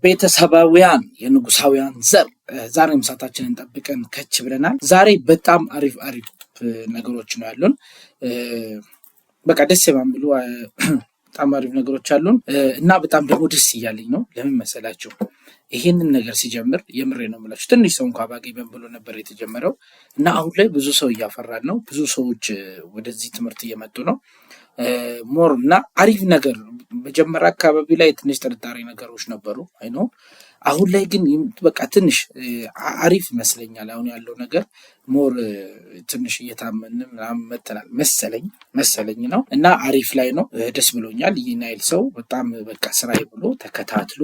ቤተሰባውያን የንጉሳውያን ዘር ዛሬም ሰዓታችንን ጠብቀን ከች ብለናል። ዛሬ በጣም አሪፍ ነገሮች ነው ያሉን። በቃ ደስ የሚሉ በጣም አሪፍ ነገሮች አሉን እና በጣም ደግሞ ደስ እያለኝ ነው። ለምን መሰላችሁ? ይሄንን ነገር ሲጀምር የምሬ ነው የምላችሁ ትንሽ ሰው እንኳን ባገኝ ብሎ ነበር የተጀመረው እና አሁን ላይ ብዙ ሰው እያፈራን ነው። ብዙ ሰዎች ወደዚህ ትምህርት እየመጡ ነው። ሞር እና አሪፍ ነገር መጀመሪያ አካባቢ ላይ ትንሽ ጥርጣሬ ነገሮች ነበሩ። አይኖ አሁን ላይ ግን በቃ ትንሽ አሪፍ ይመስለኛል። አሁን ያለው ነገር ሞር ትንሽ እየታመን ምናምን መተናል መሰለኝ ነው እና አሪፍ ላይ ነው። ደስ ብሎኛል። ይናይል ሰው በጣም በቃ ስራዬ ብሎ ተከታትሎ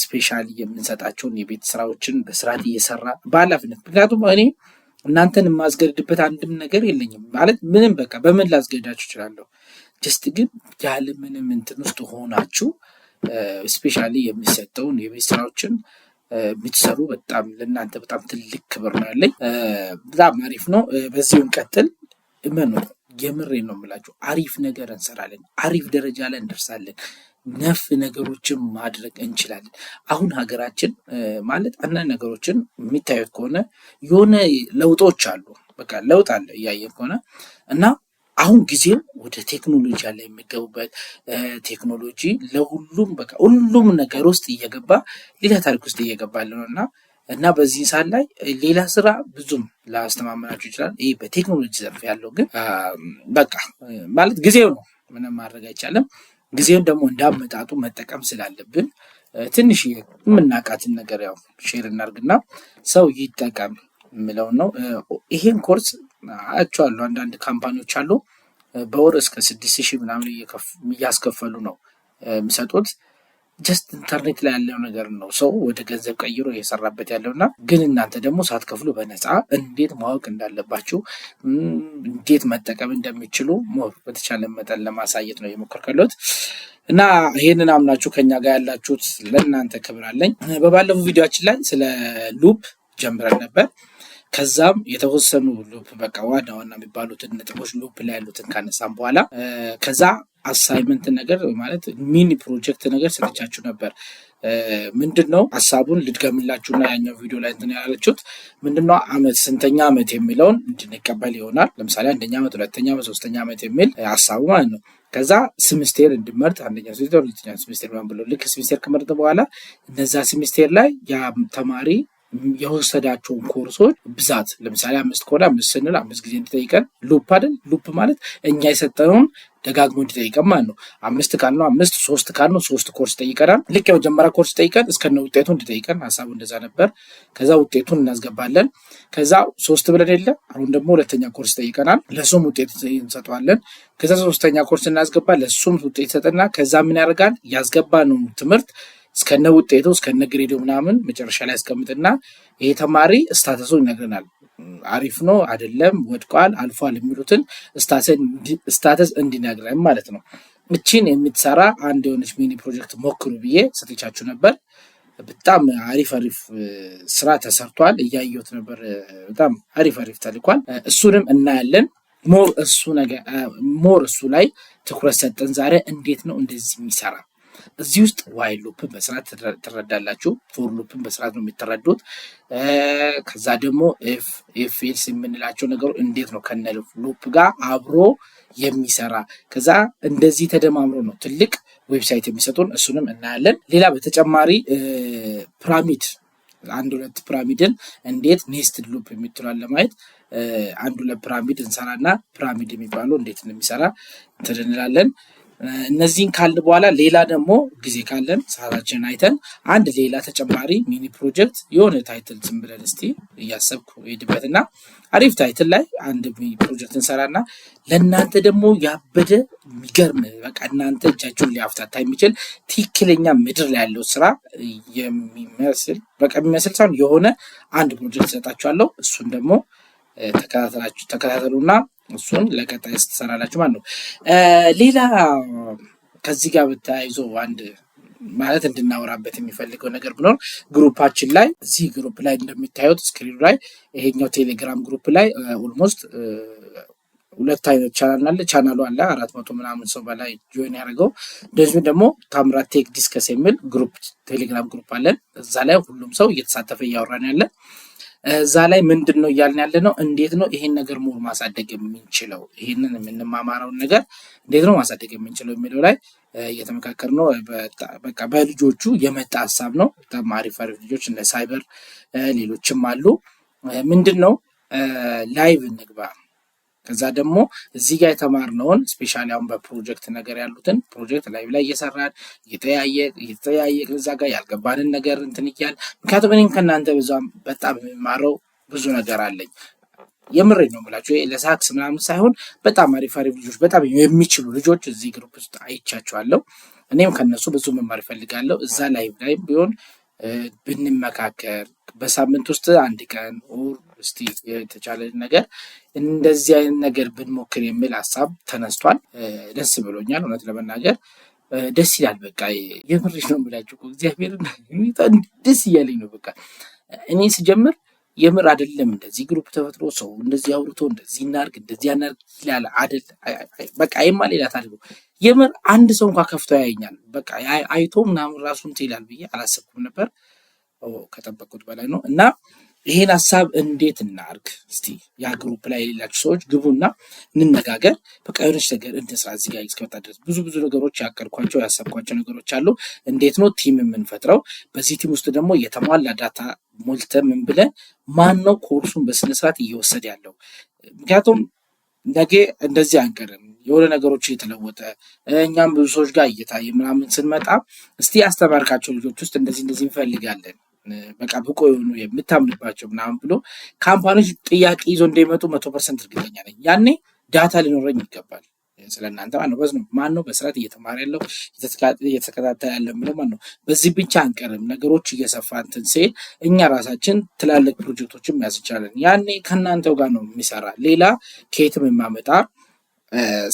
ስፔሻሊ የምንሰጣቸውን የቤት ስራዎችን በስርዓት እየሰራ በኃላፊነት ምክንያቱም እኔ እናንተን የማስገድድበት አንድም ነገር የለኝም ማለት ምንም በቃ በምን ላስገዳችሁ እችላለሁ። ጀስት ግን ያለ ምንም እንትን ውስጥ ሆናችሁ ስፔሻሊ የሚሰጠውን የቤት ስራዎችን የምትሰሩ በጣም ለእናንተ በጣም ትልቅ ክብር ነው ያለኝ። በጣም አሪፍ ነው። በዚሁ እንቀጥል። እመኑ፣ የምሬ ነው የምላችሁ። አሪፍ ነገር እንሰራለን። አሪፍ ደረጃ ላይ እንደርሳለን። ነፍ ነገሮችን ማድረግ እንችላለን። አሁን ሀገራችን ማለት አንዳንድ ነገሮችን የሚታዩት ከሆነ የሆነ ለውጦች አሉ። በቃ ለውጥ አለ እያየን ከሆነ እና አሁን ጊዜው ወደ ቴክኖሎጂ ያለ የሚገቡበት ቴክኖሎጂ ለሁሉም በቃ ሁሉም ነገር ውስጥ እየገባ ሌላ ታሪክ ውስጥ እየገባ ነው እና በዚህ ሰዓት ላይ ሌላ ስራ ብዙም ላስተማመናችሁ ይችላል። ይሄ በቴክኖሎጂ ዘርፍ ያለው ግን በቃ ማለት ጊዜው ነው፣ ምንም ማድረግ አይቻልም። ጊዜውን ደግሞ እንዳመጣጡ መጠቀም ስላለብን ትንሽ የምናውቃትን ነገር ያው ሼር እናርግና ሰው ይጠቀም የምለው ነው። ይሄን ኮርስ አያቸዋለሁ። አንዳንድ ካምፓኒዎች አሉ በወር እስከ 6,000 ምናምን እያስከፈሉ ነው የሚሰጡት። ጀስት ኢንተርኔት ላይ ያለው ነገር ነው ሰው ወደ ገንዘብ ቀይሮ እየሰራበት ያለውና ግን እናንተ ደግሞ ሳትከፍሉ በነፃ እንዴት ማወቅ እንዳለባችሁ እንዴት መጠቀም እንደሚችሉ በተቻለ መጠን ለማሳየት ነው የሞከርኩት እና ይሄንን አምናችሁ ከኛ ጋር ያላችሁት ለእናንተ ክብር አለኝ። በባለፈው ቪዲዮአችን ላይ ስለ ሉፕ ጀምረን ነበር። ከዛም የተወሰኑ ሉፕ በቃ ዋና የሚባሉትን ነጥቦች ሉፕ ላይ ያሉትን ካነሳም በኋላ ከዛ አሳይመንት ነገር ማለት ሚኒ ፕሮጀክት ነገር ሰጥቻችሁ ነበር። ምንድነው ሐሳቡን ልድገምላችሁና ያኛው ቪዲዮ ላይ እንትን ያላችሁት ምንድነው አመት ስንተኛ አመት የሚለውን እንድንቀበል ይሆናል። ለምሳሌ አንደኛ አመት፣ ሁለተኛ አመት፣ ሶስተኛ አመት የሚል ሐሳቡ ማለት ነው። ከዛ ሴሚስቴር እንድመርጥ አንደኛ ሴሚስቴር፣ ሁለተኛ ሴሚስቴር ብሎ ልክ ሴሚስቴር ከመረጠ በኋላ እነዛ ሴሚስቴር ላይ ያ ተማሪ የወሰዳቸውን ኮርሶች ብዛት ለምሳሌ 5 ከሆነ 5 ስንል 5 ጊዜ እንዲጠይቀን ሉፕ አይደል? ሉፕ ማለት እኛ የሰጠነውን ደጋግሞ እንዲጠይቀን ማለት ነው። 5 ካልነው 5፣ 3 ካልነው 3 ኮርስ ጠይቀናል። ልክ የመጀመሪያ ኮርስ ጠይቀን እስከነ ውጤቱ እንዲጠይቀን ሐሳቡ እንደዛ ነበር። ከዛ ውጤቱን እናስገባለን። ከዛ 3 ብለን የለ አሁን ደግሞ ሁለተኛ ኮርስ ጠይቀናል። ለሱም ውጤት እንሰጠዋለን። ከዛ ሶስተኛ ኮርስ እናስገባ፣ ለሱም ውጤት ይሰጠና ከዛ ምን ያደርጋል? ያስገባነው ትምህርት እስከነ ውጤቱ እስከነ ግሬዱ ምናምን መጨረሻ ላይ ያስቀምጥና ይሄ ተማሪ ስታተሱ ይነግረናል። አሪፍ ነው አይደለም፣ ወድቋል፣ አልፏል የሚሉትን ስታተስ እንዲነግረን ማለት ነው። እቺን የምትሰራ አንድ የሆነች ሚኒ ፕሮጀክት ሞክሩ ብዬ ሰጥቻችሁ ነበር። በጣም አሪፍ ስራ ተሰርቷል። እያየሁት ነበር። በጣም አሪፍ ተልኳል። እሱንም እናያለን። ሞር እሱ ላይ ትኩረት ሰጠን ዛሬ። እንዴት ነው እንደዚህ የሚሰራ? እዚህ ውስጥ ዋይል ሉፕን በስርዓት ትረዳላችሁ። ፎር ሉፕን በስርዓት ነው የምትረዱት። ከዛ ደግሞ ኤፍ ኤልስ የምንላቸው ነገሮች እንዴት ነው ከነ ሉፕ ጋር አብሮ የሚሰራ። ከዛ እንደዚህ ተደማምሮ ነው ትልቅ ዌብሳይት የሚሰጡን። እሱንም እናያለን። ሌላ በተጨማሪ ፒራሚድ 1-2 ፒራሚድን እንዴት ኔስትድ ሉፕ የሚትላል ለማየት 1-2 ፒራሚድ እንሰራና ፒራሚድ የሚባለው እንዴት እንደሚሰራ እንላለን። እነዚህን ካልን በኋላ ሌላ ደግሞ ጊዜ ካለን ሰዓታችንን አይተን አንድ ሌላ ተጨማሪ ሚኒ ፕሮጀክት የሆነ ታይትል ዝም ብለን እስቲ እያሰብኩ ሄድበትና አሪፍ ታይትል ላይ አንድ ሚኒ ፕሮጀክት እንሰራና ለእናንተ ደግሞ ያበደ የሚገርም በቃ እናንተ እጃችሁን ሊያፍታታ የሚችል ትክክለኛ ምድር ላይ ያለው ስራ የሚመስል ሳይሆን የሆነ አንድ ፕሮጀክት ሰጣችኋለሁ። እሱን ደግሞ ተከታተሉና እሱን ለቀጣይ ስትሰራላችሁ ማለት ነው። ሌላ ከዚህ ጋር በተያይዞ አንድ ማለት እንድናወራበት የሚፈልገው ነገር ቢኖር ግሩፓችን ላይ እዚህ ግሩፕ ላይ እንደሚታዩት ስክሪኑ ላይ ይሄኛው ቴሌግራም ግሩፕ ላይ ኦልሞስት ሁለት አይነት ቻናል አለ። ቻናሉ አለ 400 ምናምን ሰው በላይ ጆይን ያደረገው። እንደዚሁ ደግሞ ታምራት ቴክ ዲስከስ የሚል ግሩፕ ቴሌግራም ግሩፕ አለን። እዛ ላይ ሁሉም ሰው እየተሳተፈ እያወራን ያለ። እዛ ላይ ምንድን ነው እያልን ያለ ነው፣ እንዴት ነው ይሄን ነገር ሙሉ ማሳደግ የምንችለው፣ ይሄንን የምንማማረውን ነገር እንዴት ነው ማሳደግ የምንችለው የሚለው ላይ እየተመካከር ነው። በቃ በልጆቹ የመጣ ሀሳብ ነው። በጣም አሪፍ ልጆች እንደ ሳይበር ሌሎችም አሉ። ምንድን ነው ላይቭ እንግባ። ከዛ ደግሞ እዚህ ጋር የተማርነውን ስፔሻሊ አሁን በፕሮጀክት ነገር ያሉትን ፕሮጀክት ላይቭ ላይ እየሰራን እየተጠያየቅ እዛ ጋር ያልገባንን ነገር እንትን እያል፣ ምክንያቱም እኔም ከእናንተ በጣም የሚማረው ብዙ ነገር አለኝ። የምሬን ነው የምላችሁ። ለሳክስ ምናምን ሳይሆን በጣም አሪፍ ልጆች፣ በጣም የሚችሉ ልጆች እዚህ ግሩፕ ውስጥ አይቻቸዋለሁ። እኔም ከነሱ ብዙ መማር እፈልጋለሁ። እዛ ላይቭ ላይ ቢሆን ብንመካከር በሳምንት ውስጥ አንድ ቀን እስቲ የተቻለ ነገር እንደዚህ አይነት ነገር ብንሞክር የሚል ሀሳብ ተነስቷል። ደስ ብሎኛል። እውነት ለመናገር ደስ ይላል። በቃ የምሬን ነው የምላችሁ። እግዚአብሔርን ደስ እያለኝ ነው። በቃ እኔ ስጀምር የምር አይደለም እንደዚህ ግሩፕ ተፈጥሮ ሰው እንደዚህ አውርቶ እንደዚህ እናርግ እንደዚህ ያናርግ ይላል አይደል? በቃ አይማ ሌላ ታድርጉ። የምር አንድ ሰው እንኳን ከፍቶ ያየኛል። በቃ አይቶ ምናምን ራሱን ይላል ብዬ አላሰብኩም ነበር። ከጠበቁት በላይ ነው። እና ይሄን ሀሳብ እንዴት እናርግ እስቲ ያ ግሩፕ ላይ የሌላችሁ ሰዎች ግቡና እንነጋገር። በቃ የሆነች ነገር እንስራ። እዚህ ጋር እስከመጣ ድረስ ብዙ ነገሮች ያቀድኳቸው ያሰብኳቸው ነገሮች አሉ። እንዴት ነው ቲም የምንፈጥረው? በዚህ ቲም ውስጥ ደግሞ የተሟላ ዳታ ሞልተ ምን ብለን ማን ነው ኮርሱን በስነስርዓት እየወሰደ ያለው? ምክንያቱም ነገ እንደዚህ አንቀርም። የሆነ ነገሮች እየተለወጠ እኛም ብዙ ሰዎች ጋር እየታየ ምናምን ስንመጣ እስቲ ያስተማርካቸው ልጆች ውስጥ እንደዚህ እንፈልጋለን፣ በቃ ብቁ የሆኑ የምታምንባቸው ምናምን ብሎ ካምፓኒዎች ጥያቄ ይዞ እንደሚመጡ 100% እርግጠኛ ነኝ። ያኔ ዳታ ሊኖረኝ ይገባል ስለእናንተ ማን ነው በስርዓት እየተማረ ያለው እየተከታተለ ያለው ምንም ማን ነው። በዚህ ብቻ አንቀርም። ነገሮች እየሰፋ እንትን ሲል እኛ ራሳችን ትላልቅ ፕሮጀክቶችን ያስቻለን። ያኔ ከእናንተው ጋር ነው የሚሰራ፣ ሌላ ከየትም የማመጣ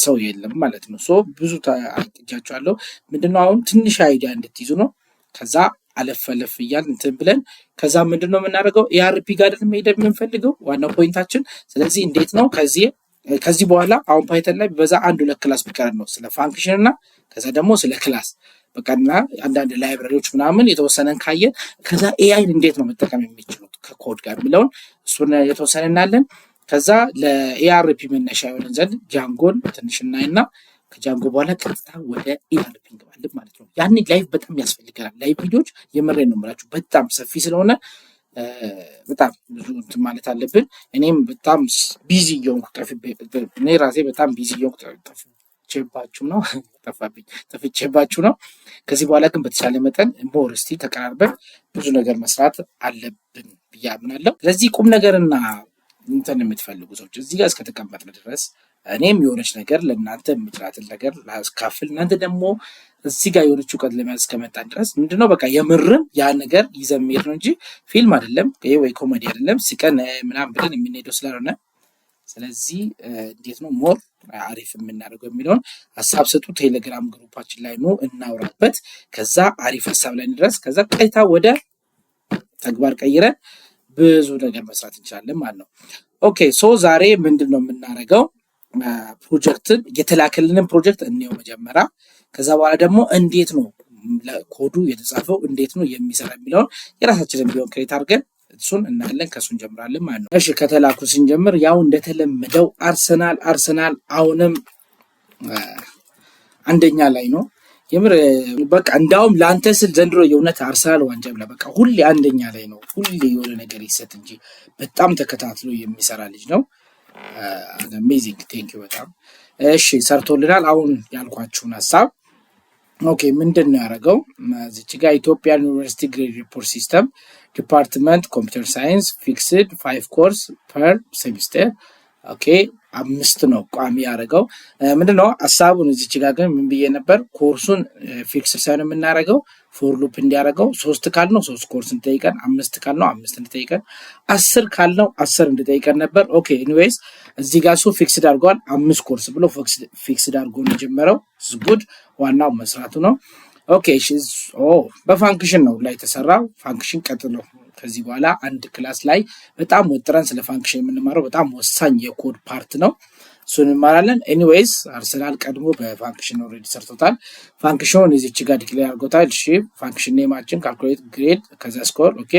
ሰው የለም ማለት ነው። ሶ ብዙ አቅጃቸዋለሁ። ምንድነው አሁን ትንሽ አይዲያ እንድትይዙ ነው። ከዛ አለፈለፍ እያል እንትን ብለን ከዛ ምንድነው የምናደርገው ኤአርፒ ጋር አይደል መሄድ የምንፈልገው ዋናው ፖይንታችን። ስለዚህ እንዴት ነው ከዚህ በኋላ አሁን ፓይተን ላይ በዛ 1-2 ክላስ ቢቀር ነው ስለ ፋንክሽን እና ከዛ ደግሞ ስለ ክላስ በቃና አንዳንድ ላይብራሪዎች ምናምን የተወሰነን ካየን ከዛ ኤአይን እንዴት ነው መጠቀም የሚችሉት ከኮድ ጋር የሚለውን እሱን የተወሰነ እናለን። ከዛ ለኤአርፒ መነሻ የሆነን ዘንድ ጃንጎን ትንሽ እናይና ከጃንጎ በኋላ ቀጥታ ወደ ኤአርፒ እንገባለን ማለት ነው። ያኔ ላይቭ በጣም ያስፈልገናል። ላይቭ ቪዲዮዎች የምሬን ነው የምላችሁ በጣም ሰፊ ስለሆነ በጣም ብዙ እንትን ማለት አለብን። እኔም በጣም ቢዚ እየሆንኩ እኔ ራሴ በጣም ቢዚ እየሆንኩ ጠፍቼባችሁ ነው። ከዚህ በኋላ ግን በተቻለ መጠን ሞር እስቲ ተቀራርበን ብዙ ነገር መስራት አለብን ብዬ አምናለሁ። ስለዚህ ቁም ነገርና እንትን የምትፈልጉ ሰዎች እዚህ ጋር እስከተቀመጥን ድረስ እኔም የሆነች ነገር ለእናንተ የምትላትን ነገር ላስካፍል፣ እናንተ ደግሞ እዚህ ጋር የሆነች እውቀት ለመያዝ እስከመጣን ድረስ ምንድነው በቃ የምርም ያ ነገር ይዘን መሄድ ነው እንጂ ፊልም አይደለም ወይ ኮሜዲ አይደለም ሲቀን ምናምን ብለን የምንሄደው ስላልሆነ፣ ስለዚህ እንዴት ነው ሞር አሪፍ የምናደርገው የሚለውን ሀሳብ ስጡ። ቴሌግራም ግሩፓችን ላይ ነው እናውራበት። ከዛ አሪፍ ሀሳብ ላይ እንድረስ። ከዛ ቀጥታ ወደ ተግባር ቀይረን ብዙ ነገር መስራት እንችላለን ማለት ነው። ኦኬ ሶ ዛሬ ምንድነው የምናደርገው? ፕሮጀክትን የተላከልንን ፕሮጀክት እንየው መጀመሪያ። ከዛ በኋላ ደግሞ እንዴት ነው ኮዱ የተጻፈው እንዴት ነው የሚሰራ የሚለውን የራሳችንን ቢሆን ክሬት አድርገን እሱን እናያለን። ከሱ እንጀምራለን ማለት ነው። እሺ ከተላኩ ስንጀምር ያው እንደተለመደው አርሰናል አሁንም አንደኛ ላይ ነው። የምር በቃ እንዳውም ላንተ ስል ዘንድሮ የእውነት አርሰናል ዋንጫ ብላ በቃ ሁሌ አንደኛ ላይ ነው። ሁሌ የሆነ ነገር ይሰጥ እንጂ በጣም ተከታትሎ የሚሰራ ልጅ ነው። አሜዚንግ ቴንኪው በጣም እሺ ሰርቶልናል። አሁን ያልኳችሁን ሀሳብ ኦኬ ምንድን ነው ያደረገው? እዚች ጋር ኢትዮጵያን ዩኒቨርሲቲ ግሬድ ሪፖርት ሲስተም ዲፓርትመንት ኮምፒውተር ሳይንስ ፊክስድ 5 ኮርስ ፐር ሴሚስተር ኦኬ 5 ነው ቋሚ ያደረገው። ምንድነው ሀሳቡን እዚች ጋር ግን ምን ብዬ ነበር? ኮርሱን ፊክስ ሳይሆን የምናደርገው ፎር ሉፕ እንዲያደርገው 3 ካልነው 3 ኮርስ እንጠይቀን፣ 5 ካልነው 5 እንጠይቀን፣ 10 ካልነው 10 እንጠይቀን ነበር። ኦኬ ኤኒዌይስ እዚህ ጋር እሱ ፊክስድ አድርጓል 5 ኮርስ ብሎ ፊክስድ አድርጎ ነው የጀመረው። ጉድ ዋናው መስራቱ ነው። ኦኬ በፋንክሽን ነው ላይ ተሰራው። ፋንክሽን ቀጥሎ ከዚህ በኋላ አንድ ክላስ ላይ በጣም ወጥረን ስለ ፋንክሽን የምንማረው በጣም ወሳኝ የኮድ ፓርት ነው። እሱን እንማራለን። ኤኒዌይስ አርሰናል ቀድሞ በፋንክሽን ኦልሬዲ ሰርቶታል። ፋንክሽኑን እዚች ጋር ዲክሌር አድርጎታል። እሺ ፋንክሽን ኔማችን ካልኩሌት ግሬድ ከዛ ስኮር ኦኬ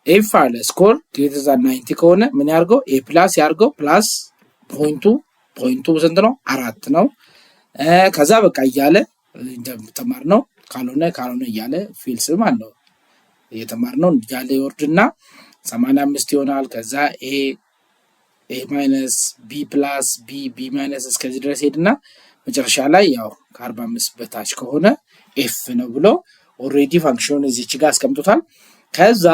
ኤፍ አለ ስኮር ግሬተር ዛን 90 ከሆነ ምን ያርገው ኤ ፕላስ ያርገው ፕላስ ፖይንቱ ስንት ነው 4 ነው። ከዛ በቃ እያለ እንደተማርነው ካልሆነ እያለ ፊልስም አለው እየተማርነው እያለ ይወርድና 85 ይሆናል። ከዛ ኤ ማይነስ ቢ ፕላስ ቢ ማይነስ እስከዚህ ድረስ ሄድና መጨረሻ ላይ ያው ከ45 በታች ከሆነ ኤፍ ነው ብሎ ኦልሬዲ ፋንክሽኑን እዚች ጋር አስቀምጦታል። ከዛ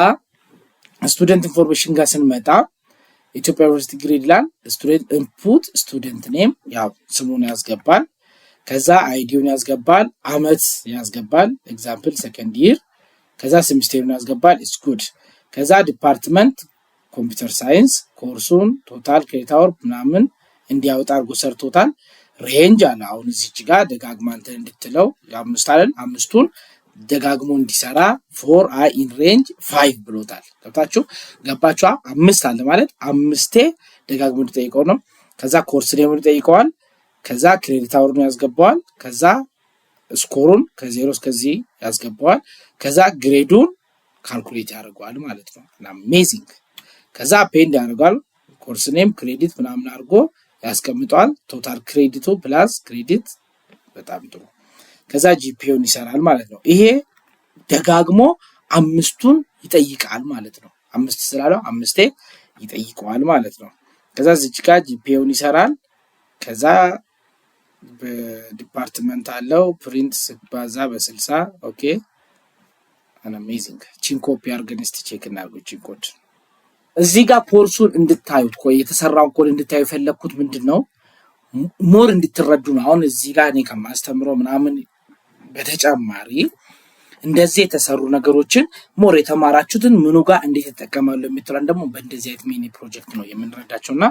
ስቱደንት ኢንፎርሜሽን ጋር ስንመጣ ኢትዮጵያ ዩኒቨርሲቲ ግሬድ ይላል። ስቱደንት ኢንፑት ስቱደንት ኔም ያው ስሙን ያስገባል። ከዛ አይዲውን ያስገባል፣ አመት ያስገባል፣ ኤግዛምፕል ሰከንድ ይር። ከዛ ሴሚስተሩን ያስገባል፣ ኢትስ ጉድ። ከዛ ዲፓርትመንት ኮምፒውተር ሳይንስ ኮርሱን ቶታል ክሬዲት አወር ምናምን እንዲያወጣ አድርጎ ሰርቶታል። ሬንጅ አለ። አሁን እዚች ጋር ደጋግማ እንትን እንድትለው አምስት አለን፣ አምስቱን ደጋግሞ እንዲሰራ ፎር አይ ኢን ሬንጅ 5 ብሎታል። ገባችሁ? አምስት አለ ማለት አምስቴ ደጋግሞ እንዲጠይቀው ነው። ከዛ ኮርስ ኔሙን ይጠይቀዋል። ከዛ ክሬዲት አወሩን ያስገባዋል። ከዛ ስኮሩን ከ0 እስከዚህ ያስገባዋል። ከዛ ግሬዱን ካልኩሌት ያደርገዋል ማለት ነው። አሜዚንግ። ከዛ ፔንድ ያደርጋል። ኮርስ ኔም ክሬዲት ምናምን አድርጎ ያስቀምጠዋል። ቶታል ክሬዲቱ ፕላስ ክሬዲት። በጣም ጥሩ። ከዛ ጂፒኤውን ይሰራል ማለት ነው። ይሄ ደጋግሞ አምስቱን ይጠይቃል ማለት ነው። አምስት ስላለው አምስቴ ይጠይቀዋል ማለት ነው። ከዛ እዚች ጋር ጂፒኤውን ይሰራል። ከዛ በዲፓርትመንት አለው ፕሪንት ስባዛ በ60 ኦኬ አሜዚንግ። ቺን ኮፒ አድርገን እስቲ ቼክ እናድርግ። ቺን ኮድ እዚህ ጋር ኮርሱን እንድታዩት የተሰራውን ኮድ እንድታዩ ፈለኩት። ምንድነው ሞር እንድትረዱ ነው። አሁን እዚህ ጋር እኔ ከማስተምረው ምናምን በተጨማሪ እንደዚህ የተሰሩ ነገሮችን ሞር የተማራችሁትን ምኑ ጋር እንዴት ተጠቀማሉ የሚጥራን ደግሞ በእንደዚህ አይነት ሚኒ ፕሮጀክት ነው የምንረዳቸውና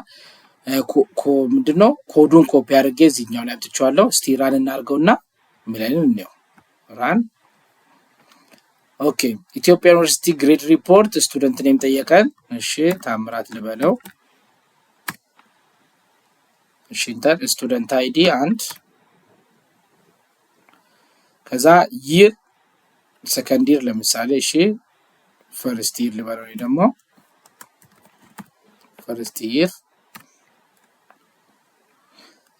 ምንድነው ኮዱን ኮፒ አድርጌ እዚህኛው ላይ አጥቻለሁ። እስቲ ራን እናርገውና ምንለን ነው ራን ኦኬ። ኢትዮጵያ ዩኒቨርሲቲ ግሬድ ሪፖርት ስቱደንት ኔም ጠየቀን። እሺ ታምራት ልበለው። እሺ ኢንተር ስቱደንት አይዲ 1 ከዛ ይር ሰከንድ ይር ለምሳሌ እሺ ፈርስት ይር ልበለው ደግሞ ፈርስት ይር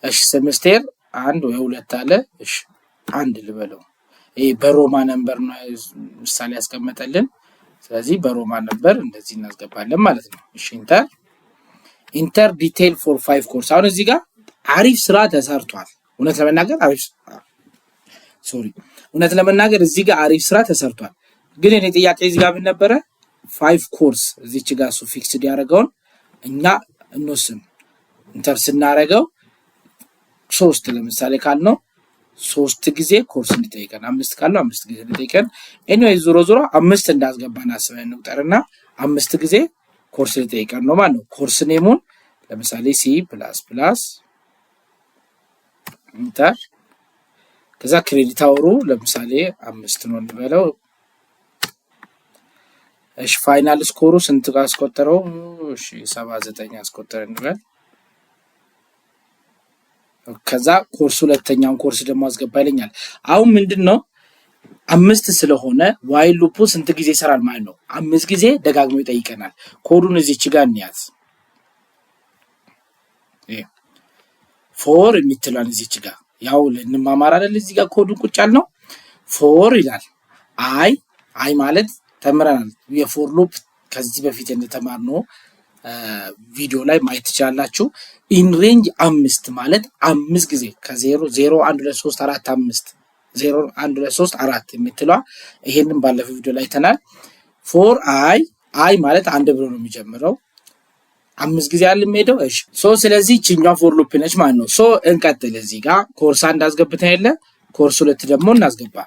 እሺ ሴሚስተር 1 ወይ 2 አለ። እሺ 1 ልበለው። ይሄ በሮማ ነምበር ነው ምሳሌ ያስቀመጠልን። ስለዚህ በሮማ ነምበር እንደዚህ እናስገባለን ማለት ነው። እሺ ኢንተር ዲቴል ፎር 5 ኮርስ። አሁን እዚህ ጋር አሪፍ ስራ ተሰርቷል። እውነት ለመናገር እዚህ ጋር አሪፍ ስራ ተሰርቷል። ግን እኔ ጥያቄ እዚህ ጋር ምን ነበረ 5 ኮርስ እዚች ጋር ሱ ፊክስድ ያደረገውን እኛ እንወስን ኢንተር ስናረገው 3 ለምሳሌ ካልነው 3 ጊዜ ኮርስ እንዲጠይቀን 5 ካልነው 5 ጊዜ እንዲጠይቀን ኤኒዌይ ዞሮ 5 እንዳስገባን አስበን እንቁጠርና 5 ጊዜ ኮርስ እንዲጠይቀን ነው ማለት ነው። ኮርስ ኔሙን ለምሳሌ ሲ++ ኢንተር ከዛ ክሬዲት አወሩ ለምሳሌ 5 ነው እንበለው። እሺ ፋይናል ስኮሩ ስንት ጋር አስቆጠረው? እሺ 79 አስቆጠረ እንበል። ከዛ ኮርስ ሁለተኛውን ኮርስ ደግሞ አስገባ ይለኛል። አሁን ምንድነው 5 ስለሆነ ዋይል ሉፑ ስንት ጊዜ ይሰራል ማለት ነው? 5 ጊዜ ደጋግሞ ይጠይቀናል። ኮዱን እዚች ጋር እንያዝ። ፎር የሚትላል እዚች ጋር ያው ለንማማር አይደል? እዚህ ጋር ኮዱን ቁጭ ያልነው ፎር ይላል። አይ ማለት ተምረናል። የፎር ሉፕ ከዚህ በፊት እንደተማርነው ቪዲዮ ላይ ማየት ትችላላችሁ። ኢን ሬንጅ 5 ማለት 5 ጊዜ ከ0 0 1 2 3 4 5 0 1 2 3 4 የሚትሏ ይሄንን ባለፈው ቪዲዮ ላይ ተናል። ፎር አይ ማለት አንድ ብሎ ነው የሚጀምረው 5 ጊዜ ያለ የሚሄደው። እሺ ስለዚህ ቺኛው ፎር ሉፕ ነች ማለት ነው። እንቀጥል። እዚህ ጋር ኮርስ 1 አስገብተን የለ ኮርስ 2 ደግሞ እናስገባ።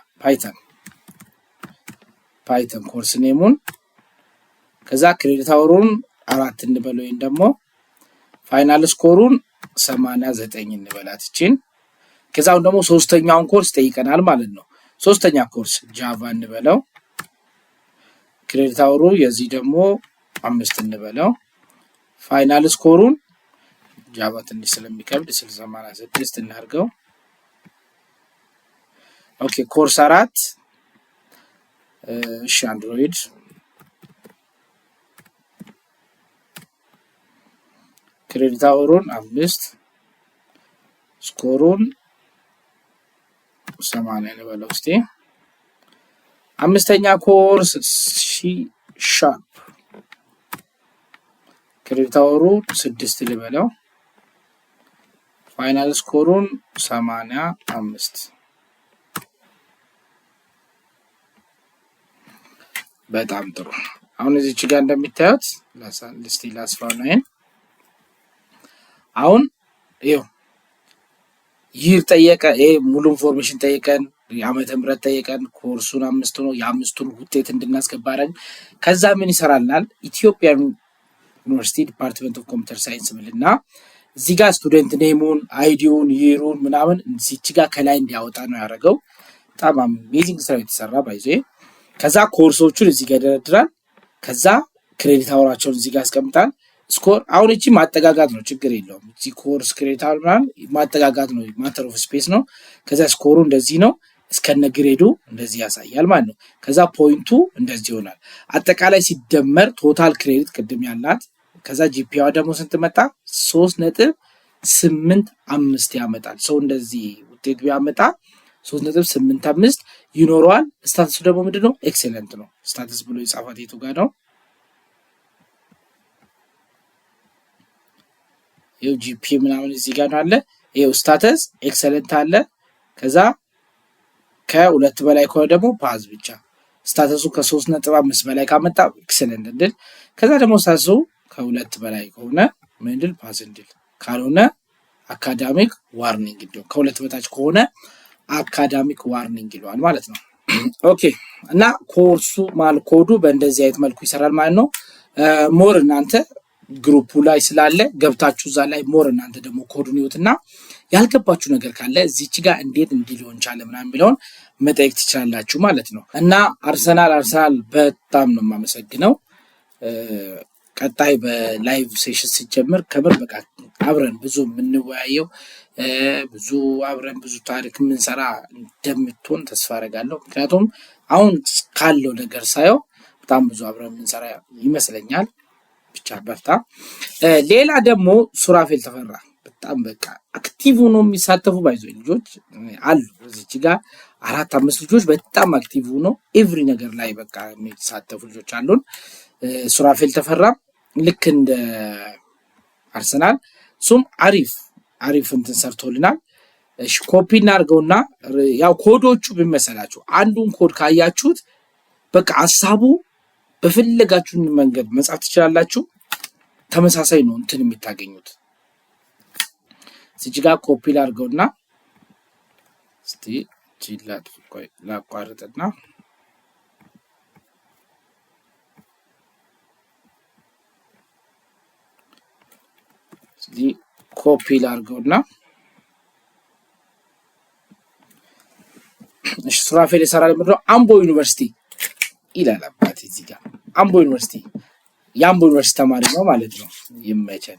ፓይተን ኮርስ ኔሙን ከዛ ክሬዲት አወሩን 4 እንበለው ወይን ደግሞ ፋይናል ስኮሩን 89 እንበላት እቺን። ከዛው ደግሞ ሶስተኛውን ኮርስ ጠይቀናል ማለት ነው። ሶስተኛ ኮርስ ጃቫ እንበለው። ክሬዲት አወሩ የዚህ ደግሞ 5 እንበለው። ፋይናል ስኮሩን ጃቫ ትንሽ ስለሚከብድ 86 እናድርገው። ኦኬ ኮርስ 4 እሺ አንድሮይድ ክሬዲት አወሩን 5 ስኮሩን 80 ልበለው እስቲ። አምስተኛ ኮርስ ሻርፕ ክሬዲት አወሩ 6 ልበለው። ፋይናል ስኮሩን 85። በጣም ጥሩ። አሁን እዚች ጋር እንደምታዩት ላስፋው ነው። አሁን ይሄው ይር ጠየቀ፣ ሙሉ ኢንፎርሜሽን ጠየቀን፣ የዓመተ ምህረት ጠየቀን፣ ኮርሱን 5 ነው፣ የ5ቱን ውጤት እንድናስገባ አደረግን። ከዛ ምን ይሰራልናል? ኢትዮጵያ ዩኒቨርሲቲ ዲፓርትመንት ኦፍ ኮምፒውተር ሳይንስ ምልና እዚህ ጋር ስቱደንት ኔሙን አይዲውን ይሩን ምናምን እዚች ጋር ከላይ እንዲያወጣ ነው ያደረገው። በጣም አሜዚንግ ስራ የተሰራ ባይዞ። ከዛ ኮርሶቹን እዚህ ጋር ይደረድራል። ከዛ ክሬዲት አወራቸውን እዚህ ጋር ያስቀምጣል። ስኮር አሁን እቺ ማጠጋጋት ነው፣ ችግር የለውም። እቺ ኮርስ ክሬዲት አወር ምናምን ማጠጋጋት ነው፣ ማተር ኦፍ ስፔስ ነው። ከዛ ስኮሩ እንደዚህ ነው፣ እስከነ ግሬዱ እንደዚህ ያሳያል ማለት ነው። ከዛ ፖይንቱ እንደዚህ ይሆናል። አጠቃላይ ሲደመር ቶታል ክሬዲት ቅድም ያላት ከዛ ጂፒኤዋ ደግሞ ስንት መጣ? 3.85 ያመጣል። ሰው እንደዚህ ውጤት ቢያመጣ 3.85 ይኖረዋል። ስታተሱ ደግሞ ምንድነው? ኤክሰለንት ነው። ስታተስ ብሎ የጻፋት የቱ ጋር ነው? ይሄው ጂፒ ምናምን እዚህ ጋር ነው አለ። ይሄው ስታተስ ኤክሰለንት አለ። ከዛ ከ2 በላይ ከሆነ ደግሞ ፓዝ ብቻ። ስታተሱ ከ3.5 በላይ ካመጣ ኤክሰለንት እንድል። ከዛ ደግሞ ስታተሱ ከ2 በላይ ከሆነ ምን እንድል? ፓዝ እንድል። ካልሆነ አካዳሚክ ዋርኒንግ እንዲሆን፣ ከ2 በታች ከሆነ አካዳሚክ ዋርኒንግ ይለዋል ማለት ነው። ኦኬ እና ኮርሱ ማለት ኮዱ በእንደዚህ አይነት መልኩ ይሰራል ማለት ነው። ሞር እናንተ ግሩፑ ላይ ስላለ ገብታችሁ እዛ ላይ ሞር እናንተ ደግሞ ኮዱን ይዩትና ያልገባችሁ ነገር ካለ እዚች ጋር እንዴት ሊሆን ቻለ ምናምን የሚለውን መጠየቅ ትችላላችሁ ማለት ነው። እና አርሰናል በጣም ነው የማመሰግነው። ቀጣይ በላይቭ ሴሽን ሲጀምር ከምር በቃ አብረን ብዙ የምንወያየው ብዙ አብረን ብዙ ታሪክ የምንሰራ እንደምትሆን ተስፋ አደርጋለሁ። ምክንያቱም አሁን ካለው ነገር ሳየው በጣም ብዙ አብረን የምንሰራ ይመስለኛል። ብቻ በርታ። ሌላ ደግሞ ሱራፌል ተፈራ በጣም በቃ አክቲቭ ሆኖ የሚሳተፉ ባይዞ ልጆች አሉ። እዚች ጋር 4-5 ልጆች በጣም አክቲቭ ሆኖ ኤቭሪ ነገር ላይ በቃ የሚሳተፉ ልጆች አሉን። ሱራፌል ተፈራ ልክ እንደ አርሰናል እሱም አሪፍ እንትን ሰርቶልናል። እሺ ኮፒ እናድርገውና ያው ኮዶቹ ቢመሰላችሁ አንዱን ኮድ ካያችሁት በቃ ሐሳቡ በፈለጋችሁ መንገድ መጻፍ ትችላላችሁ። ተመሳሳይ ነው እንትን የምታገኙት። እዚህ ጋር ኮፒ ላድርገውና እስቲ ጂላት ቆይ ላቋርጥና እዚህ ኮፒ ላድርገውና እሺ ሱራፌል የሰራል ምንድነው? አምቦ ዩኒቨርሲቲ ይላል አባቴ እዚህ ጋር አምቦ ዩኒቨርሲቲ የአምቦ ዩኒቨርሲቲ ተማሪ ነው ማለት ነው። ይመቸን።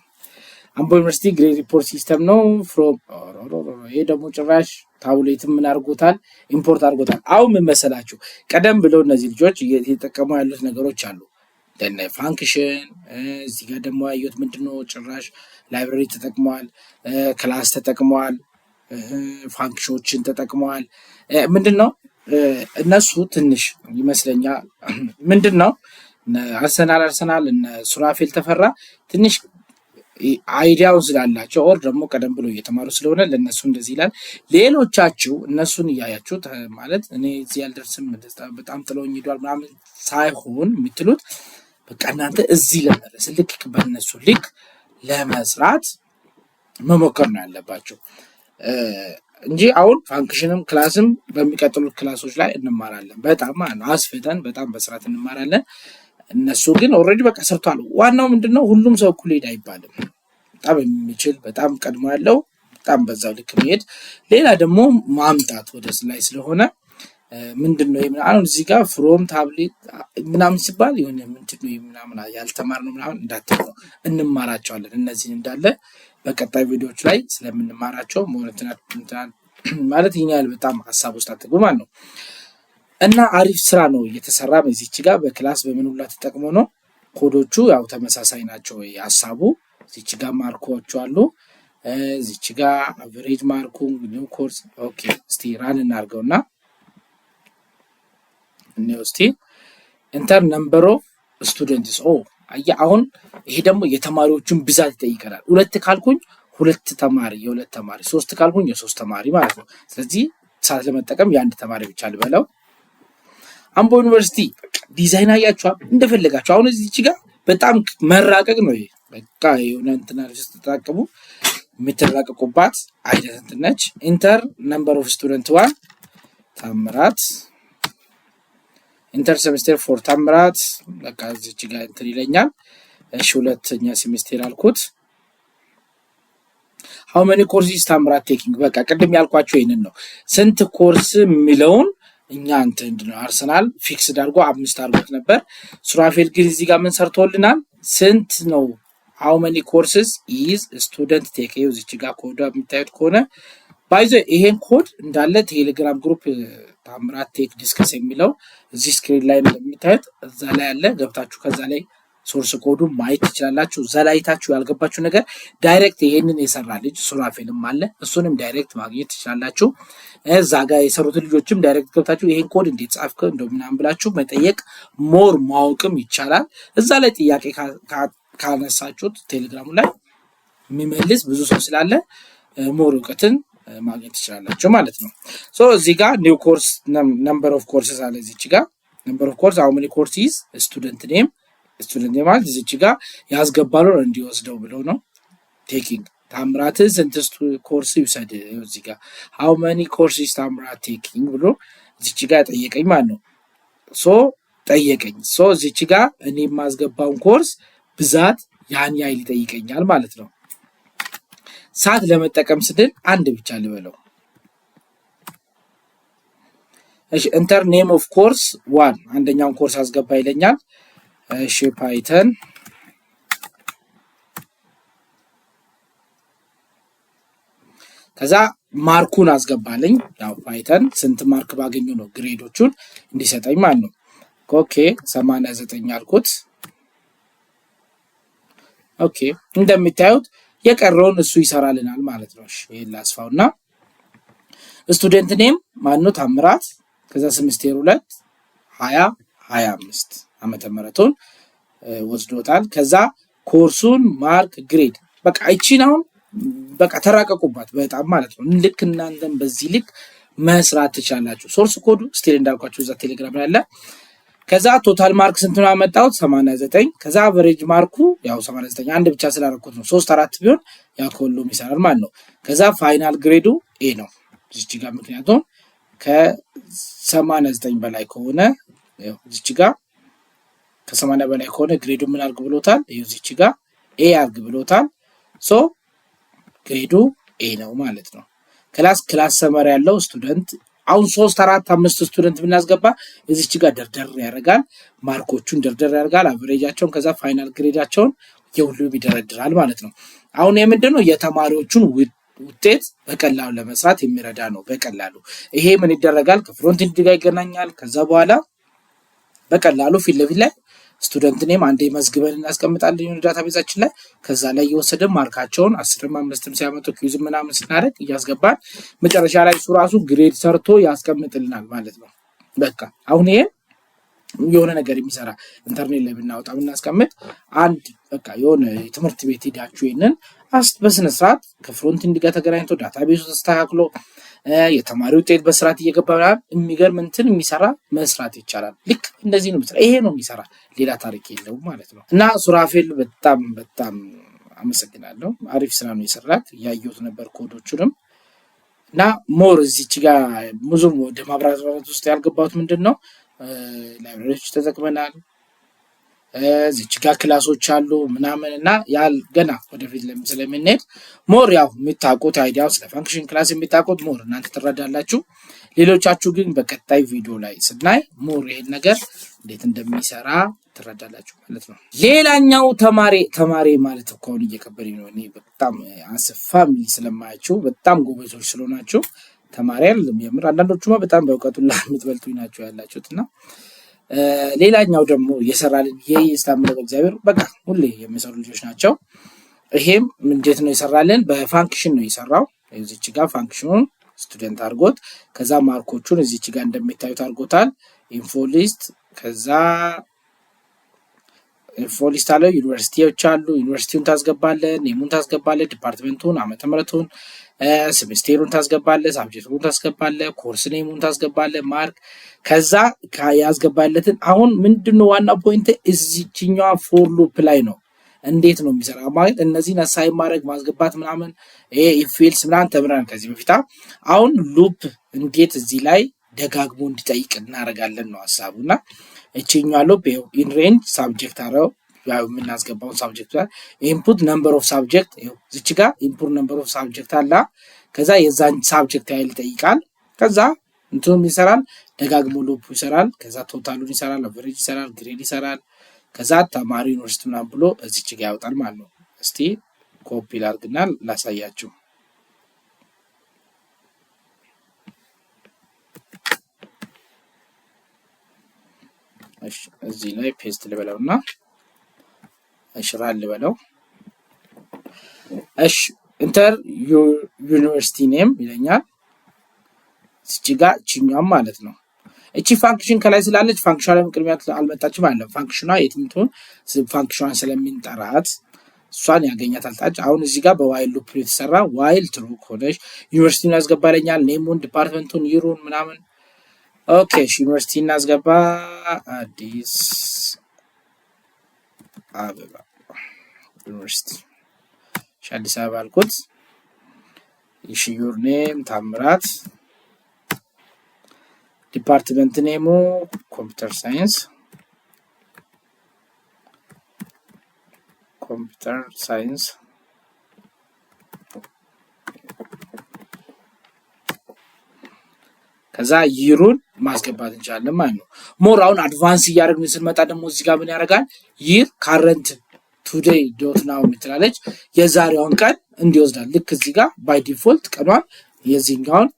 አምቦ ዩኒቨርሲቲ ግሬድ ሪፖርት ሲስተም ነው ፍሮም ይሄ ደግሞ ጭራሽ ታብሌት ምን አድርጎታል? ኢምፖርት አድርጎታል። አሁን ምን መሰላችሁ? ቀደም ብለው እነዚህ ልጆች እየተጠቀሙ ያሉት ነገሮች አሉ ለነ ፋንክሽን። እዚህ ጋር ደግሞ ያዩት ምንድነው? ጭራሽ ላይብራሪ ተጠቅመዋል፣ ክላስ ተጠቅመዋል፣ ፋንክሽኖችን ተጠቅመዋል። ምንድነው እነሱ ትንሽ ይመስለኛል ምንድነው አርሰናል እነ ሱራፌል ተፈራ ትንሽ አይዲያውን ስላላቸው ኦር ደግሞ ቀደም ብሎ እየተማሩ ስለሆነ ለነሱ እንደዚህ ይላል። ሌሎቻችሁ እነሱን እያያችሁ ማለት እኔ እዚህ ያልደርስም በጣም ጥለውኝ ሄዷል ምናምን ሳይሆን የምትሉት በቃ እናንተ እዚህ ለመድረስ ልክ በእነሱ ልክ ለመስራት መሞከር ነው ያለባቸው እንጂ አሁን ፋንክሽንም ክላስም በሚቀጥሉት ክላሶች ላይ እንማራለን። በጣም አስፍተን በጣም በስርዓት እንማራለን። እነሱ ግን ኦልሬዲ በቃ ሰርቷል። ዋናው ምንድነው ሁሉም ሰው እኩል ሄድ አይባልም። በጣም የሚችል በጣም ቀድሞ ያለው በጣም በዛው ልክ መሄድ፣ ሌላ ደግሞ ማምጣት ወደ ላይ ስለሆነ ምንድነው አሁን እዚህ ጋር ፍሮም ታብሌት ምናምን ሲባል የሆነ ምንድነው ምናምን ያልተማርነው ምናምን እንዳትሉ እንማራቸዋለን። እነዚህ እንዳለ በቀጣይ ቪዲዮዎች ላይ ስለምንማራቸው ማለት ይኛል በጣም ሐሳብ ውስጥ አትግቡ ማለት ነው። እና አሪፍ ስራ ነው እየተሰራ እዚች ጋር በክላስ በምን ሁላ ተጠቅሞ ነው። ኮዶቹ ያው ተመሳሳይ ናቸው ሐሳቡ። እዚች ጋር ማርኮቹ አሉ። እዚች ጋር አቨሬጅ ማርኩ ኒው ኮርስ ኦኬ። እስቲ ራን እናርገውና እስቲ ኢንተር ነምበር ኦፍ ስቱደንትስ አሁን ይሄ ደግሞ የተማሪዎችን ብዛት ይጠይቀናል። 2 ካልኩኝ 2 ተማሪ የ2 ተማሪ 3 ካልኩኝ የ3 ተማሪ ማለት ነው። ስለዚህ ሰዓት ለመጠቀም የ1 ተማሪ ብቻ ልበለው። አምቦ ዩኒቨርሲቲ ዲዛይን አያችኋል እንደፈለጋችሁ። አሁን እዚች ጋር በጣም መራቀቅ ነው ይሄ በቃ የሆነ እንትና ተጣቀሙ የምትራቀቁባት አይነት እንትን ነች። ኢንተር ነምበር ኦፍ ስቱደንት 1 ታምራት ኢንተር ሴሜስተር 4 ታምራት በቃ እዚች ጋር እንትን ይለኛል። እሺ ሁለተኛ ሴሜስተር አልኩት። how many courses ታምራት ቴኪንግ በቃ ቅድም ያልኳችሁ ይሄንን ነው። ስንት ኮርስ የሚለውን እኛ እንደው አርሰናል ፊክስ አድርጎ 5 አድርጎት ነበር። ሱራፌል ግን እዚህ ጋር ምን ሰርቶልናል? ስንት ነው how many courses is student take እዚች ጋር ኮድ የምታዩት ከሆነ ባይዘ ይሄን ኮድ እንዳለ ቴሌግራም ግሩፕ ታምራት ቴክ ዲስከስ የሚለው እዚህ ስክሪን ላይ እንደምታዩት እዛ ላይ አለ። ገብታችሁ ከዛ ላይ ሶርስ ኮዱ ማየት ትችላላችሁ። ዘላይታችሁ ያልገባችሁ ነገር ዳይሬክት ይሄንን የሰራ ልጅ ሱራፌልም አለ እሱንም ዳይሬክት ማግኘት ትችላላችሁ። እዛ ጋር የሰሩት ልጆችም ዳይሬክት ገብታችሁ ይሄን ኮድ እንዴት ጻፍከው እንደምናም ብላችሁ መጠየቅ ሞር ማወቅም ይቻላል። እዛ ላይ ጥያቄ ካነሳችሁት ቴሌግራሙ ላይ የሚመልስ ብዙ ሰው ስላለ ሞር እውቀትን ማግኘት ትችላላችሁ ማለት ነው። ሶ እዚህ ጋር ኒው ኮርስ ነምበር ኦፍ ኮርስስ አለ። እዚች ጋር ነምበር ኦፍ ኮርስ how many courses ስቱደንት ኔም ማለት እዚች ጋር ያስገባሉ እንዲወስደው ብለው ነው። ቴኪንግ ታምራት ስንት ኮርስ ይውሰድ እዚህ ጋር how many courses ታምራት ቴኪንግ ብሎ እዚች ጋር ጠየቀኝ ማለት ነው። ሶ ጠየቀኝ። ሶ እዚች ጋር እኔ ማስገባውን ኮርስ ብዛት ያን ያህል ይጠይቀኛል ማለት ነው። ሰዓት ለመጠቀም ስድል አንድ ብቻ ልበለው። እሺ ኢንተር ኔም ኦፍ ኮርስ 1 አንደኛውን ኮርስ አስገባ ይለኛል። እሺ ፓይተን ከዛ ማርኩን አስገባለኝ። ያው ፓይተን ስንት ማርክ ባገኙ ነው ግሬዶቹን እንዲሰጠኝ ማለት ነው። ኦኬ 89 አልኩት። ኦኬ እንደምታዩት የቀረውን እሱ ይሰራልናል ማለት ነው። እሺ ይሄን ላስፋውና ስቱደንት ኔም ማነው ታምራት ከዛ ሴሜስተር 2 2025 ዓመተ ምህረቱን ወስዶታል። ከዛ ኮርሱን ማርክ ግሬድ በቃ እቺናው በቃ ተራቀቁባት በጣም ማለት ነው። ልክ እናንተም በዚህ ልክ መስራት ትችላላችሁ። ሶርስ ኮዱ ስቲል እንዳልኳችሁ እዛ ቴሌግራም ላይ አለ። ከዛ ቶታል ማርክ ስንት ነው አመጣሁት 89። ከዛ አቨሬጅ ማርኩ ያው 89 አንድ ብቻ ስላረኩት ነው 3 4 ቢሆን ያው ሁሉም ይሰራል ማለት ነው። ከዛ ፋይናል ግሬዱ ኤ ነው እዚህ ጋር ምክንያቱም ከ89 በላይ ከሆነ ያው እዚህ ጋር ከ80 በላይ ከሆነ ግሬዱ ምን አድርግ ብሎታል? ይኸው እዚህ ጋር ኤ አድርግ ብሎታል። ሶ ግሬዱ ኤ ነው ማለት ነው። ክላስ ሰመር ያለው ስቱደንት አሁን 3 4 5 ስቱደንት ብናስገባ እዚች ጋር ደርደር ያደርጋል። ማርኮቹን ደርደር ያደርጋል። አቨሬጃቸውን ከዛ ፋይናል ግሬዳቸውን የሁሉ ይደረድራል ማለት ነው። አሁን የምንድነው የተማሪዎቹን ውጤት በቀላሉ ለመስራት የሚረዳ ነው። በቀላሉ ይሄ ምን ይደረጋል? ከፍሮንት ኢንድ ጋር ይገናኛል። ከዛ በኋላ በቀላሉ ፊት ለፊት ላይ ስቱደንት ኔም አንዴ መዝግበን እናስቀምጣለን ዳታቤዛችን ላይ። ከዛ ላይ እየወሰደ ማርካቸውን 10ም 5ም ሲያመጡ ኪዩዝ ምናምን ስናደርግ እያስገባን መጨረሻ ላይ እሱ ራሱ ግሬድ ሰርቶ ያስቀምጥልናል ማለት ነው። በቃ አሁን ይሄ የሆነ ነገር የሚሰራ ኢንተርኔት ላይ ብናወጣ ብናስቀምጥ አንድ በቃ የሆነ ትምህርት ቤት ሄዳችሁ ይሄንን በስነ ስርዓት ከፍሮንት ኢንድ ጋር ተገናኝቶ ዳታቤዙ ተስተካክሎ የተማሪው ውጤት በስርዓት እየገባና የሚገርም እንትን የሚሰራ መስራት ይቻላል። ልክ እንደዚህ ነው መስራት። ይሄ ነው የሚሰራ ሌላ ታሪክ የለውም ማለት ነው። እና ሱራፌል በጣም አመሰግናለሁ። አሪፍ ስራ ነው የሰራት። ያየሁት ነበር ኮዶቹንም እና ሞር እዚች ጋር ሙዙም ወደ ማብራራት ውስጥ ያልገባሁት ምንድነው ላይብራሪዎች ተጠቅመናል። እዚች ጋር ክላሶች አሉ ምናምን እና ያል ገና ወደፊት ስለምንሄድ ሞር ያው የሚታቆት አይዲያው ስለ ፋንክሽን ክላስ የሚታቆት ሞር እናንተ ትረዳላችሁ። ሌሎቻችሁ ግን በቀጣይ ቪዲዮ ላይ ስናይ ሞር ይሄን ነገር እንዴት እንደሚሰራ ትረዳላችሁ ማለት ነው። ሌላኛው ተማሪ ማለት እኮ አሁን እየከበደኝ ነው። እኔ በጣም ፋሚሊ ስለማያችሁ በጣም ጎበዞች ስለሆናችሁ ተማሪ አይደለም የምር አንዳንዶቹማ በጣም በእውቀቱ ላይ የምትበልጡኝ ናቸው ያላችሁትና ሌላኛው ደግሞ የሰራልን የስታምነ በእግዚአብሔር በቃ ሁሌ የሚሰሩ ልጆች ናቸው። ይሄም እንዴት ነው የሰራልን? በፋንክሽን ነው የሰራው። እዚች ጋር ፋንክሽኑን ስቱደንት አድርጎት ከዛ ማርኮቹን እዚች ጋር እንደሚታዩት አድርጎታል። ኢንፎ ሊስት ከዛ ኢንፎ ሊስት አለው። ዩኒቨርሲቲዎች አሉ። ዩኒቨርሲቲውን ታስገባለህ፣ ኔሙን ታስገባለህ፣ ዲፓርትመንቱን፣ ዓመተ ምህረቱን፣ ሴሚስቴሩን ታስገባለህ፣ ሳብጀክቱን ታስገባለህ፣ ኮርስ ኔሙን ታስገባለህ፣ ማርክ ከዛ ያስገባለትን አሁን ምንድነው ዋና ፖይንት እዚህኛዋ ፎር ሉፕ ላይ ነው። እንዴት ነው የሚሰራ ማለት እነዚህን አሳይን ማድረግ ማስገባት ምናምን ይሄ ኢፌልስ ምናምን ተምረን ከዚህ በፊት አሁን ሉፕ እንዴት እዚህ ላይ ደጋግሞ እንዲጠይቅ እናደርጋለን ነው ሐሳቡና እቺኛዋ ሉፕ ኢን ሬንጅ ሳብጀክት አረው ያው የምናስገባውን ሳብጀክት ኢንፑት ነምበር ኦፍ ሳብጀክት ይሄው እዚች ጋር ኢንፑት ነምበር ኦፍ ሳብጀክት አለ። ከዛ የዛን ሳብጀክት ያህል ይጠይቃል። ከዛ እንትኑም ይሰራል፣ ደጋግሞ ሉፕ ይሰራል። ከዛ ቶታሉን ይሰራል፣ አቨሬጅ ይሰራል፣ ግሬድ ይሰራል። ከዛ ተማሪ ዩኒቨርሲቲ ምናምን ብሎ እዚች ጋር ያወጣል ማለት ነው። እስቲ ኮፒ ላድርግና ላሳያችሁ። እሺ እዚህ ላይ ፔስት ልበለውና እሺ ራል ልበለው። እሺ ኢንተር ዩኒቨርሲቲ ኔም ይለኛል። እዚች ጋር ቺኛም ማለት ነው። እቺ ፋንክሽን ከላይ ስላለች ፋንክሽኗ ቅድሚያ አልመጣችም ማለት ነው። ፋንክሽኗ የትምቱን ፋንክሽኗን ስለሚንጠራት እሷን ያገኛታል ታች። አሁን እዚህ ጋር በዋይል ሉፕ የተሰራ ዋይል ትሩ ኮደሽ ዩኒቨርሲቲውን ያስገባለኛል፣ ኔሙን፣ ዲፓርትመንቱን፣ ይሩን ምናምን። ኦኬ ዩኒቨርሲቲ እናስገባ። አዲስ አበባ ዩኒቨርሲቲ አዲስ አበባ አልኩት። እሺ ዩር ኔም ታምራት፣ ዲፓርትመንት ኔሙ ኮምፒውተር ሳይንስ ከዛ ይሩን ማስገባት እንችላለን ማለት ነው። ሞር አሁን አድቫንስ እያደረግን ስንመጣ ደግሞ እዚህ ጋር ምን ያደርጋል? ይር ካረንት ቱዴይ ዶት ናው የምትላለች የዛሬዋን ቀን እንዲወስዳል። ልክ እዚህ ጋር ባይ ዲፎልት ቀኗን የዚህኛውን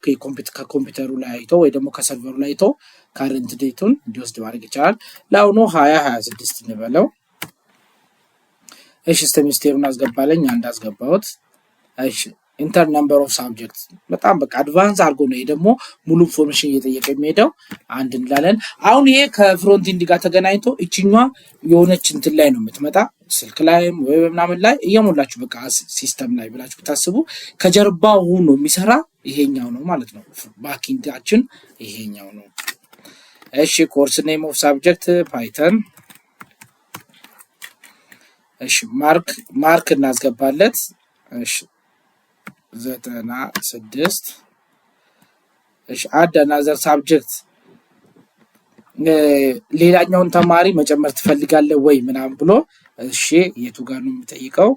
ከኮምፒውተሩ ላይ አይቶ ወይ ደግሞ ከሰርቨሩ ላይ አይቶ ካረንት ዴቱን እንዲወስድ ማድረግ ይቻላል። ለአሁኑ 2026 እንበለው። እሺ ሴሚስቴሩን አስገባለኝ፣ አንድ አስገባሁት። እሺ ኢንተር ነምበር ኦፍ ሳብጀክት በጣም በቃ አድቫንስ አድርጎ ነው። ይሄ ደግሞ ሙሉ ኢንፎርሜሽን እየጠየቀ የሚሄደው አንድ እንላለን። አሁን ይሄ ከፍሮንት ኢንድ ጋር ተገናኝቶ እቺኛዋ የሆነች እንትን ላይ ነው የምትመጣ ስልክ ላይም ወይ ምናምን ላይ እየሞላችሁ በቃ ሲስተም ላይ ብላችሁ ብታስቡ ከጀርባው ሆኖ የሚሰራ ይሄኛው ነው ማለት ነው። ባክኢንዳችን ይሄኛው ነው። እሺ ኮርስ ኔም ኦፍ ሳብጀክት ፓይተን። እሺ ማርክ እናስገባለት። እሺ 96 እሺ አድ አናዘር ሳብጀክት ሌላኛውን ተማሪ መጨመር ትፈልጋለህ ወይ ምናምን ብሎ እሺ የቱ ጋር ነው የሚጠይቀው?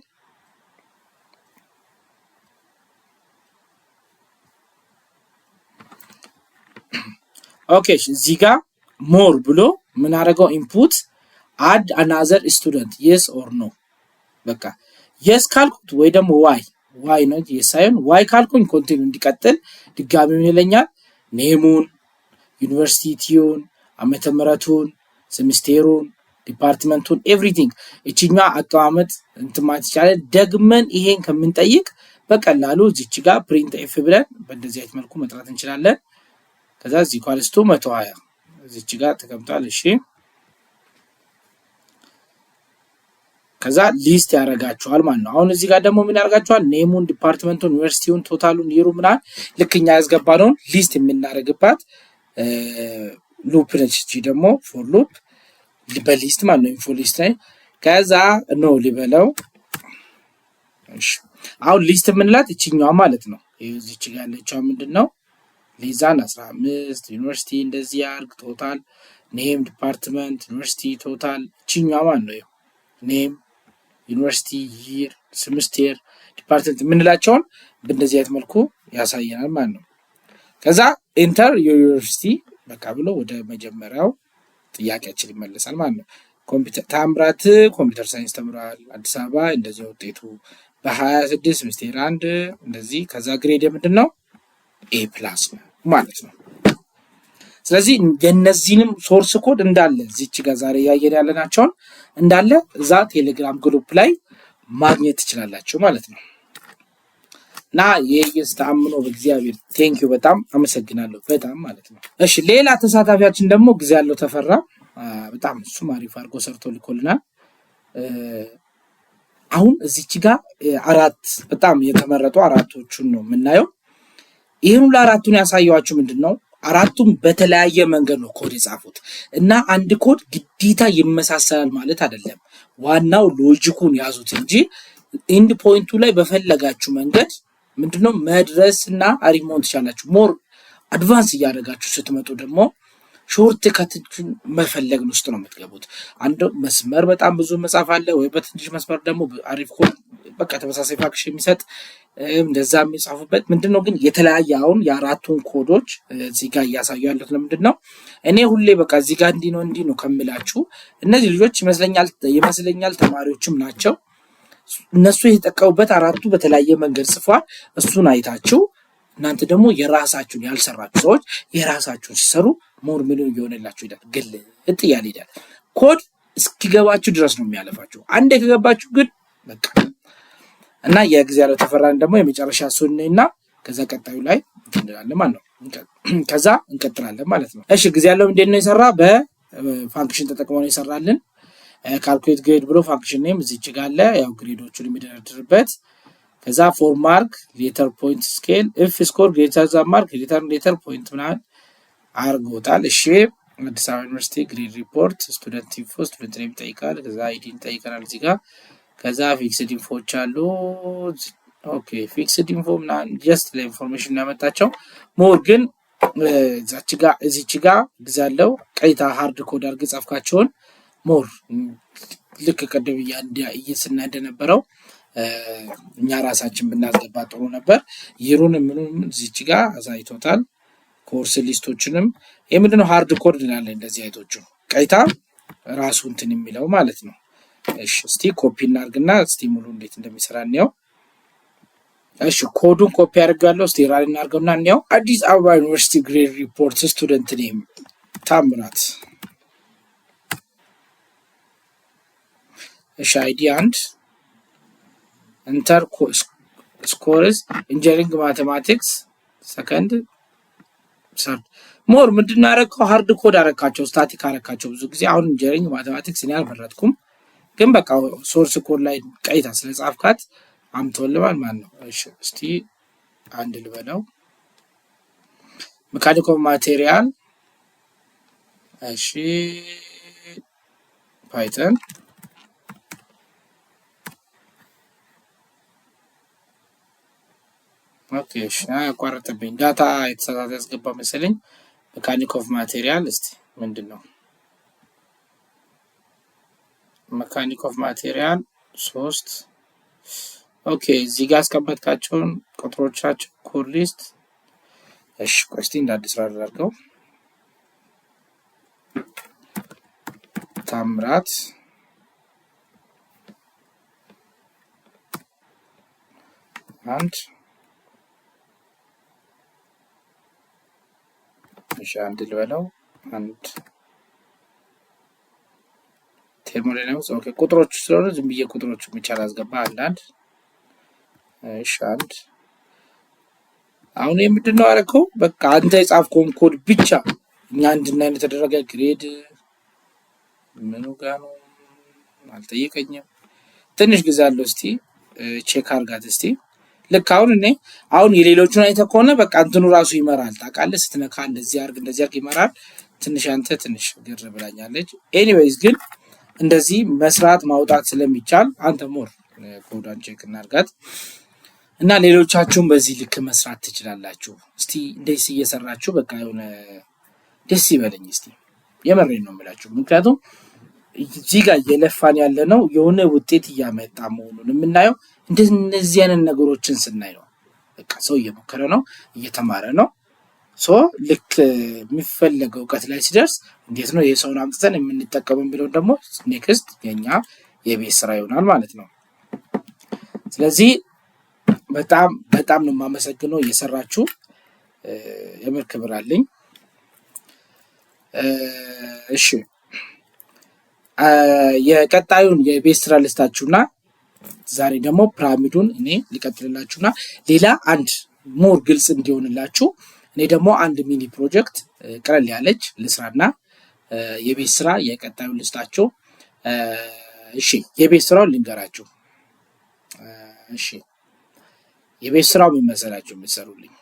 ኦኬ እዚህ ጋር ሞር ብሎ ምን አደረገው? ኢንፑት አድ አናዘር ስቱደንት የስ ኦር ኖ። በቃ የስ ካልኩት ወይ ደግሞ ዋይ ነው የሳይን ዋይ ካልኩኝ ኮንቲኒው እንዲቀጥል ድጋሚ ምን ይለኛል? ኔሙን፣ ዩኒቨርሲቲውን፣ ዓመተ ምህረቱን፣ ሴሚስቴሩን፣ ዲፓርትመንቱን ኤቭሪቲንግ እቺኛ አቀማመጥ እንትማት ይቻላል። ደግመን ይሄን ከምንጠይቅ በቀላሉ እዚች ጋር ፕሪንት ኤፍ ብለን በእንደዚህ አይነት መልኩ መጥራት እንችላለን። ከዛ እዚህ ኳልስቱ 120 እዚች ጋር ተቀምጧል። እሺ ከዛ ሊስት ያደርጋቸዋል ማለት ነው። አሁን እዚህ ጋር ደግሞ ምን ያደርጋቸዋል? ኔሙን፣ ዲፓርትመንቱን፣ ዩኒቨርሲቲውን፣ ቶታሉን፣ ይሩ ምናምን ልክኛ ያስገባነውን ሊስት የምናደርግባት ሉፕ ነች። እቺ ደግሞ ፎር ሉፕ በሊስት ማለት ነው። ኢንፎ ሊስት ላይ ከዛ ነው ሊበለው። እሺ አሁን ሊስት የምንላት እቺኛዋ ማለት ነው። እዚች ጋር ያለችው ምንድነው? ሊዛን 15 ዩኒቨርሲቲ እንደዚህ ያርግ ቶታል ኔም ዲፓርትመንት ዩኒቨርሲቲ ቶታል እቺኛዋ ማለት ነው። ኔም ዩኒቨርሲቲ ይር ሴሚስቴር ዲፓርትመንት የምንላቸውን በእንደዚህ አይነት መልኩ ያሳየናል ማለት ነው። ከዛ ኢንተር ዩኒቨርሲቲ በቃ ብሎ ወደ መጀመሪያው ጥያቄያችን ይመለሳል ማለት ነው። ኮምፒውተር ታምራት ኮምፒውተር ሳይንስ ተምሯል አዲስ አበባ እንደዚህ ውጤቱ በ26 ሚኒስቴር 1 እንደዚህ ከዛ ግሬድ ምንድነው ኤ ፕላስ ነው ማለት ነው። ስለዚህ የነዚህንም ሶርስ ኮድ እንዳለ እዚች ጋር ዛሬ ያየን ያለናቸውን እንዳለ እዛ ቴሌግራም ግሩፕ ላይ ማግኘት ትችላላችሁ ማለት ነው። እና የየስተአምኖ በእግዚአብሔር ቴንኪው በጣም አመሰግናለሁ በጣም ማለት ነው። እሺ ሌላ ተሳታፊያችን ደግሞ ግዛለው ተፈራ በጣም እሱም አሪፍ አድርጎ ሰርቶ ልኮልናል። አሁን እዚች ጋር አራት በጣም የተመረጡ አራቶቹን ነው የምናየው። ይሄን ሁሉ አራቱን ያሳየዋችሁ ምንድነው አራቱም በተለያየ መንገድ ነው ኮድ የጻፉት እና አንድ ኮድ ግዴታ ይመሳሰላል ማለት አይደለም። ዋናው ሎጂኩን ያዙት እንጂ ኢንድ ፖይንቱ ላይ በፈለጋችሁ መንገድ ምንድነው መድረስና አሪፍ መሆን ትችላላችሁ። ሞር አድቫንስ እያደረጋችሁ ስትመጡ ደግሞ ሾርት ከትን መፈለግ ውስጥ ነው የምትገቡት። አንድ መስመር በጣም ብዙ መጻፍ አለ ወይ በትንሽ መስመር ደግሞ አሪፍ ኮድ በቃ ተመሳሳይ ፋንክሽን የሚሰጥ እንደዛ የሚጻፉበት ምንድነው ግን የተለያየ አሁን የአራቱን ኮዶች እዚህ ጋር እያሳዩ ያሉት ለምንድነው እኔ ሁሌ በቃ እዚህ ጋር እንዲህ ነው ከምላችሁ እነዚህ ልጆች ይመስለኛል ተማሪዎችም ናቸው እነሱ የተጠቀሙበት አራቱ በተለያየ መንገድ ጽፏል። እሱን አይታችሁ እናንተ ደግሞ የራሳችሁን ያልሰራችሁ ሰዎች የራሳችሁን ሲሰሩ ሞር ምን ይሆንላችሁ ይላል ግልጥ ያለ ይላል። ኮድ እስኪገባችሁ ድረስ ነው የሚያለፋችሁ። አንዴ ከገባችሁ ግን በቃ እና የግዚአብሔር ተፈራን ደግሞ የመጨረሻ ሱንና ከዛ ቀጣዩ ላይ እንላለን ማለት ነው። ከዛ እንቀጥላለን ማለት ነው። እሺ እግዚአብሔር እንዴት ነው የሰራ በፋንክሽን ተጠቅሞ ነው የሰራልን። ካልኩሌት ግሬድ ብሎ ፋንክሽን ኔም እዚህ ጋር አለ ያው ግሬዶቹን የሚደረድርበት ከዛ ፎር ማርክ ሌተር ፖይንት ስኬል ኢፍ ስኮር ግሬተር ዛን ማርክ ሌተር ፖይንት ምናምን አርጎታል። እሺ አዲስ አበባ ዩኒቨርሲቲ ግሬድ ሪፖርት ስቱደንት ኢንፎ ስቱደንት ኔም ጠይቃል። ከዛ አይዲን ጠይቀናል እዚህ ጋር ከዛ ፊክስድ ኢንፎዎች አሉ። ኦኬ ፊክስድ ኢንፎ ምናምን ጀስት ለኢንፎርሜሽን ያመጣቸው ሞር ግን እዚች ጋር ግዛለው ቀይታ ሃርድ ኮድ አድርገ ጻፍካቸውን ሞር ልክ ቀደም እየስና እንደነበረው እኛ ራሳችን ብናስገባ ጥሩ ነበር። ይሩን ምንም እዚች ጋር አሳይቶታል። ኮርስ ሊስቶችንም የምንድነው ሃርድ ኮድ እንላለን እንደዚህ አይቶቹ ቀይታ ራሱ እንትን የሚለው ማለት ነው። እሺ እስቲ ኮፒ እናርግና እስቲ ሙሉ እንዴት እንደሚሰራ እንየው። እሺ ኮዱን ኮፒ አድርጋለሁ እስቲ ራን እናርገውና እንየው። አዲስ አበባ ዩኒቨርሲቲ ግሬድ ሪፖርት ስቱደንት ኔም ታምራት እሺ አይዲ አንድ ኢንተር ስኮርስ ኢንጂነሪንግ ማቴማቲክስ ሰከንድ ሰርድ ሞር ምንድነው ያረከው ሃርድ ኮድ አረካቸው ስታቲክ አረካቸው ብዙ ጊዜ አሁን ኢንጂነሪንግ ማቴማቲክስ እኔ አልመረጥኩም ግን በቃ ሶርስ ኮድ ላይ ቀይታ ስለጻፍካት አምቶልባል ማለት ነው። እሺ እስቲ አንድ ልበለው ሜካኒክ ኦፍ ማቴሪያል እሺ ፓይተን ኦኬ እሺ አቋረጠብኝ ዳታ የተሳሳተ ያስገባ መሰለኝ። ሜካኒክ ኦፍ ማቴሪያል እስቲ ምንድነው ሜካኒክ ኦፍ ማቴሪያል 3 ኦኬ እዚህ ጋር አስቀመጥካቸውን ቁጥሮቻቸው ኮድ ሊስት እሺ ቆስቲ እንዳዲስ አድርገው ታምራት አንድ እሺ አንድ ልበለው አንድ ቴርሞዳይናሚክስ ኦኬ ቁጥሮች ስለሆነ ዝም ብዬ ቁጥሮች ብቻ ላስገባ አንድ እሺ አንድ አሁን ምንድነው አረከው በቃ አንተ የጻፍከውን ኮድ ብቻ እኛ እንድናይ ተደረገ። ግሬድ ምኑ ጋር ነው አልጠየቀኝም። ትንሽ ጊዜ አለው እስቲ ቼክ አርጋት እስቲ ልክ አሁን የሌሎቹን አይተ ከሆነ በቃ እንትኑ ራሱ ይመራል ታውቃለህ ስትነካ እንደዚህ አርግ ይመራል። ትንሽ አንተ ትንሽ ግር ብላኛለች። ኤኒዌይስ ግን እንደዚህ መስራት ማውጣት ስለሚቻል አንተ ሞር ኮዳን ቼክ እናርጋት እና ሌሎቻችሁም በዚህ ልክ መስራት ትችላላችሁ። እስቲ እንደዚህ እየሰራችሁ በቃ የሆነ ደስ ይበለኝ እስቲ የመረኝ ነው የምላችሁ። ምክንያቱም እዚህ ጋር የለፋን ያለ ነው የሆነ ውጤት እያመጣ መሆኑን የምናየው እንደዚህ አይነት ነገሮችን ስናይ ነው። በቃ ሰው እየሞከረ ነው እየተማረ ነው ልክ የሚፈለገው እውቀት ላይ ሲደርስ እንዴት ነው የሰውን አምጥተን የምንጠቀመው የሚለውን ደግሞ ኔክስት የኛ የቤት ስራ ይሆናል ማለት ነው። ስለዚህ በጣም በጣም ነው የማመሰግነው እየሰራችሁ የምር ክብር አለኝ። እሺ የቀጣዩን የቤት ስራ ልስታችሁና ዛሬ ደግሞ ፒራሚዱን እኔ ሊቀጥልላችሁና ሌላ አንድ ሞር ግልጽ እንዲሆንላችሁ እኔ ደግሞ አንድ ሚኒ ፕሮጀክት ቀለል ያለች ልስራና የቤት ስራ የቀጣዩን ልስታችሁ። እሺ የቤት ስራውን ልንገራችሁ። እሺ የቤት ስራው ምን መሰላችሁ የምትሰሩልኝ?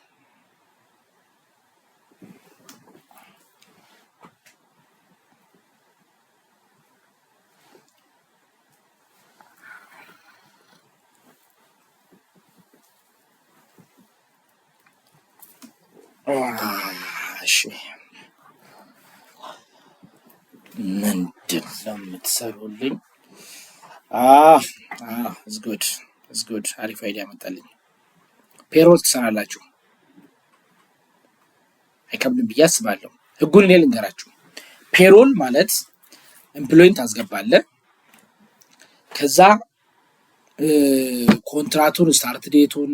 እሺ ምንድን ነው የምትሰሩልኝ? ጉድ አሪፍ አይዲያ መጣልኝ። ፔሮል ትሰራላችሁ። አይከብድም ብዬ አስባለሁ። ህጉን እኔ ልንገራችሁ። ፔሮል ማለት ኤምፕሎይን ታስገባለህ። ከዛ ኮንትራቱን ስታርት ዴቱን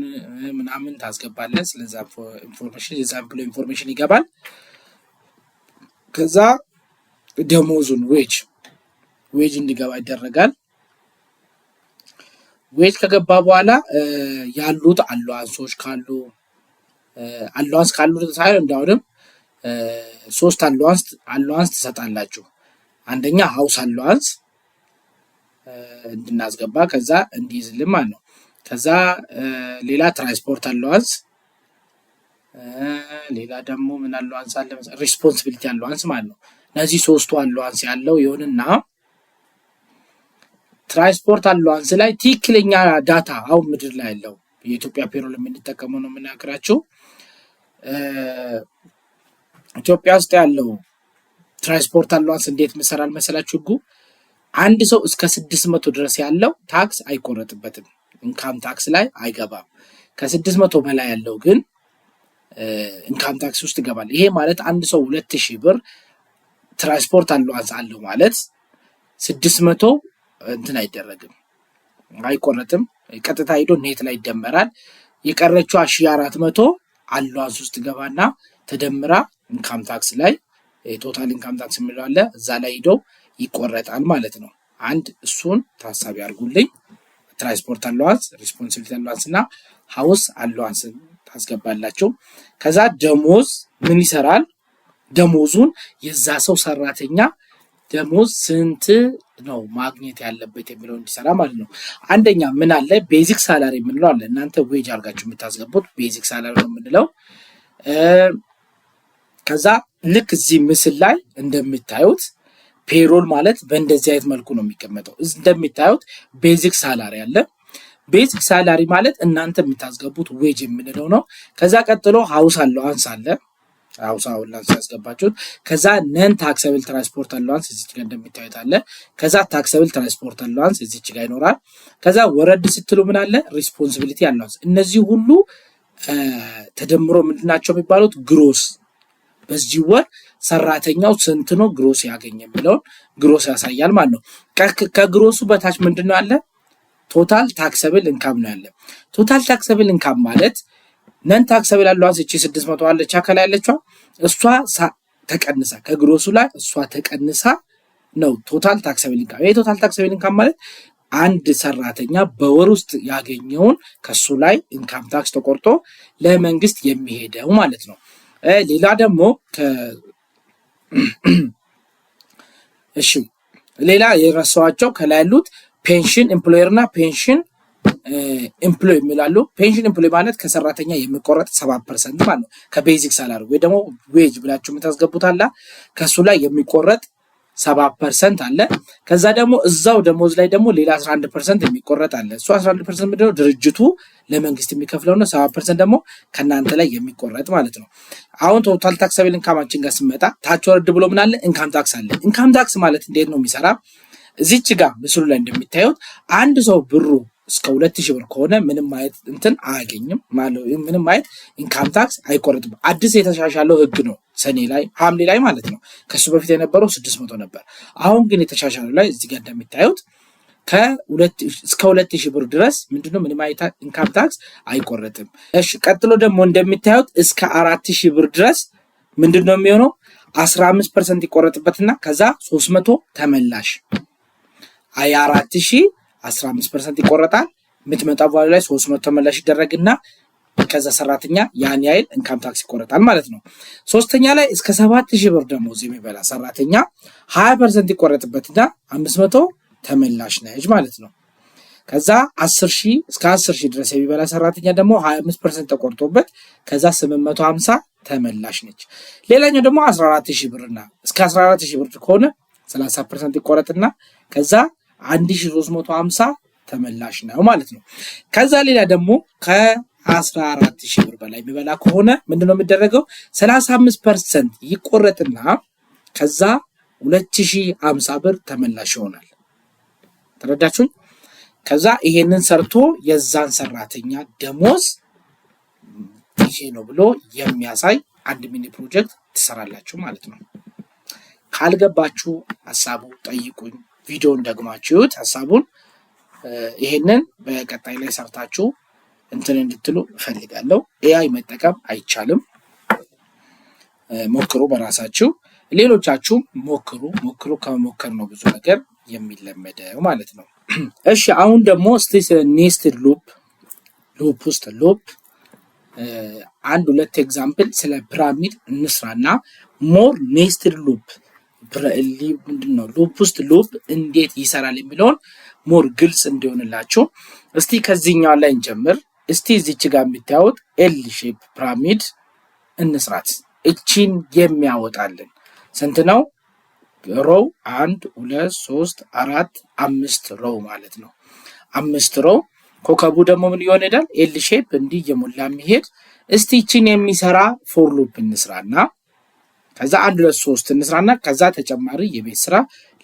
ምናምን ታስገባለህ። ስለዛ ኢንፎርሜሽን የዛ ኤምፕሎይ ኢንፎርሜሽን ይገባል። ከዛ ደሞዙን ዌጅ እንዲገባ ይደረጋል። ዌጅ ከገባ በኋላ ያሉት አሏንሶች ካሉ ሳይሆን እንዳውንም 3 አሏንስ ትሰጣላችሁ። አንደኛ ሃውስ አሏንስ እንድናስገባ ከዛ እንዲይዝልን ማለት ነው። ከዛ ሌላ ትራንስፖርት አሏንስ፣ ሌላ ደግሞ ምን አሏንስ አለ? ሪስፖንሲቢሊቲ አሏንስ ማለት ነው። እነዚህ 3ቱ አሏንስ ያለው ይሁንና ትራንስፖርት አሏንስ ላይ ትክክለኛ ዳታ አሁን ምድር ላይ ያለው የኢትዮጵያ ፔሮል የምንጠቀመው ነው የምናገራችሁ። ኢትዮጵያ ውስጥ ያለው ትራንስፖርት አሏንስ እንዴት መሰራል መሰላችሁ? ህጉ አንድ ሰው እስከ 600 ድረስ ያለው ታክስ አይቆረጥበትም፣ ኢንካም ታክስ ላይ አይገባም። ከ600 በላይ ያለው ግን ኢንካም ታክስ ውስጥ ይገባል። ይሄ ማለት አንድ ሰው 2000 ብር ትራንስፖርት አሏንስ አለው ማለት 600 እንትን አይደረግም፣ አይቆረጥም። ቀጥታ ሄዶ ኔት ላይ ይደመራል። የቀረችው 1400 አሏንስ ውስጥ ገባና ተደምራ ኢንካም ታክስ ላይ ቶታል ኢንካም ታክስ የሚለው አለ እዛ ላይ ሄዶ ይቆረጣል ማለት ነው። አንድ እሱን ታሳቢ አድርጉልኝ። ትራንስፖርት አሏንስ፣ ሪስፖንሲቢሊቲ አሏንስ እና ሃውስ አሏንስ ታስገባላችሁ። ከዛ ደሞዝ ምን ይሰራል? ደሞዙን የዛ ሰው ሰራተኛ ደሞዝ ስንት ነው ማግኘት ያለበት የሚለው እንዲሰራ ማለት ነው። አንደኛ ምን አለ? ቤዚክ ሳላሪ የምንለው አለ። እናንተ ዌጅ አድርጋችሁ የምታስገቡት ቤዚክ ሳላሪ ነው የምንለው። ከዛ ልክ እዚህ ምስል ላይ እንደምታዩት ፔሮል ማለት በእንደዚህ አይነት መልኩ ነው የሚቀመጠው። እንደምታዩት ቤዚክ ሳላሪ አለ። ቤዚክ ሳላሪ ማለት እናንተ የምታስገቡት ዌጅ የምንለው ነው። ከዛ ቀጥሎ ሃውስ አሏንስ አለ። ሃውስ አሏንስ ያስገባችሁት። ከዛ ነን ታክሰብል ትራንስፖርት አሏንስ እዚች ጋር እንደምታዩት አለ። ከዛ ታክሰብል ትራንስፖርት አሏንስ እዚች ጋር ይኖራል። ከዛ ወረድ ስትሉ ምን አለ? ሪስፖንሲቢሊቲ አሏንስ። እነዚህ ሁሉ ተደምሮ ምንድናቸው የሚባሉት? ግሮስ። በዚህ ወር ሰራተኛው ስንት ነው ግሮስ ያገኘ የሚለውን ግሮስ ያሳያል ማለት ነው። ከግሮሱ በታች ምንድነው ያለ? ቶታል ታክሰብል ኢንካም ነው ያለ። ቶታል ታክሰብል ኢንካም ማለት ነን ታክሰብል አሏንስ እቺ 600 አለች ከላይ ያለችው እሷ ተቀንሳ ከግሮሱ ላይ እሷ ተቀንሳ ነው ቶታል ታክሰብል ኢንካም። ይሄ ቶታል ታክሰብል ኢንካም ማለት አንድ ሰራተኛ በወር ውስጥ ያገኘውን ከሱ ላይ ኢንካም ታክስ ተቆርጦ ለመንግስት የሚሄደው ማለት ነው። ሌላ ደግሞ እሺ ሌላ የረሳዋቸው ከላይ ያሉት ፔንሽን ኤምፕሎየር እና ፔንሽን ኤምፕሎይ የሚላሉ። ፔንሽን ኤምፕሎይ ማለት ከሰራተኛ የሚቆረጥ 7% ማለት ነው። ከቤዚክ ሳላሪ ወይ ደግሞ ዌጅ ብላችሁ የምታስገቡት አለ ከሱ ላይ የሚቆረጥ 7% አለ። ከዛ ደግሞ እዛው ደሞዝ ላይ ደግሞ ሌላ 11% የሚቆረጥ አለ። እሱ 11% ምንድነው? ድርጅቱ ለመንግስት የሚከፍለው ነው። 7% ደግሞ ከናንተ ላይ የሚቆረጥ ማለት ነው። አሁን ቶታል ታክሰብል ኢንካማችን ጋር ስመጣ ታች ወርድ ብሎ ምን አለ? ኢንካም ታክስ አለ። ኢንካም ታክስ ማለት እንዴት ነው የሚሰራ? እዚች ጋር ምስሉ ላይ እንደሚታዩት አንድ ሰው ብሩ እስከ 2000 ብር ከሆነ ምንም አይነት እንትን አያገኝም ማለት ምንም አይነት ኢንካም ታክስ አይቆረጥም። አዲስ የተሻሻለው ህግ ነው ሰኔ ላይ ሐምሌ ላይ ማለት ነው። ከሱ በፊት የነበረው 600 ነበር። አሁን ግን የተሻሻለው ላይ እዚህ ጋር እንደምታዩት እስከ 2000 ብር ድረስ ምንድነው ምንም አይነት ኢንካም ታክስ አይቆረጥም። እሺ ቀጥሎ ደግሞ እንደምታዩት እስከ 4000 ብር ድረስ ምንድነው የሚሆነው 15% ይቆረጥበትና ከዛ 300 ተመላሽ 4000 15% ይቆረጣል። የምትመጣው ቫልዩ ላይ 300 ተመላሽ ይደረግና ከዛ ሰራተኛ ያን ያህል ኢንካም ታክስ ይቆረጣል ማለት ነው። ሶስተኛ ላይ እስከ 7000 ብር ደሞዝ የሚበላ ሰራተኛ 20% ይቆረጥበትና 500 ተመላሽ ነች ማለት ነው። ከዛ 10000 እስከ 10000 ድረስ የሚበላ ሰራተኛ ደግሞ 25% ተቆርጦበት ከዛ 850 ተመላሽ ነች። ሌላኛው ደግሞ 14000 ብርና እስከ 14000 ብር ከሆነ 30% ይቆረጥና ከዛ 1350 ተመላሽ ነው ማለት ነው። ከዛ ሌላ ደግሞ ከ14000 ብር በላይ የሚበላ ከሆነ ምንድነው የሚደረገው 35% ይቆረጥና ከዛ 2050 ብር ተመላሽ ይሆናል። ተረዳችሁኝ? ከዛ ይሄንን ሰርቶ የዛን ሰራተኛ ደሞዝ ይሄ ነው ብሎ የሚያሳይ አንድ ሚኒ ፕሮጀክት ትሰራላችሁ ማለት ነው። ካልገባችሁ ሐሳቡ ጠይቁኝ። ቪዲዮን ደግማችሁት ሐሳቡን ይሄንን በቀጣይ ላይ ሰርታችሁ እንትን እንድትሉ እፈልጋለሁ። ኤአይ መጠቀም አይቻልም። ሞክሩ በራሳችሁ። ሌሎቻችሁ ሞክሩ ከመሞከር ነው ብዙ ነገር የሚለመደው ማለት ነው። እሺ አሁን ደግሞ እስቲ ኔስትድ ሉፕ ውስጥ አንድ ሁለት ኤግዛምፕል ስለ ፒራሚድ እንስራና ሞር ኔስትድ ሉፕ ምንድነው ሉፕ ውስጥ ሉፕ እንዴት ይሰራል የሚለውን ሞር ግልጽ እንዲሆንላችሁ እስቲ ከዚህኛው ላይ እንጀምር። እስቲ እዚች ጋር የምታዩት ኤል ሼፕ ፒራሚድ እንስራት። እቺን የሚያወጣልን ስንት ነው? ሮው 1 2 3 4 5 ሮው ማለት ነው። 5 ሮው ኮከቡ ደግሞ ምን ይሆናል? ኤል ሼፕ እንዲህ እየሞላ የሚሄድ። እስቲ እቺን የሚሰራ ፎር ሉፕ እንስራና ከዛ 1 2 3 እንስራና ከዛ ተጨማሪ የቤት ስራ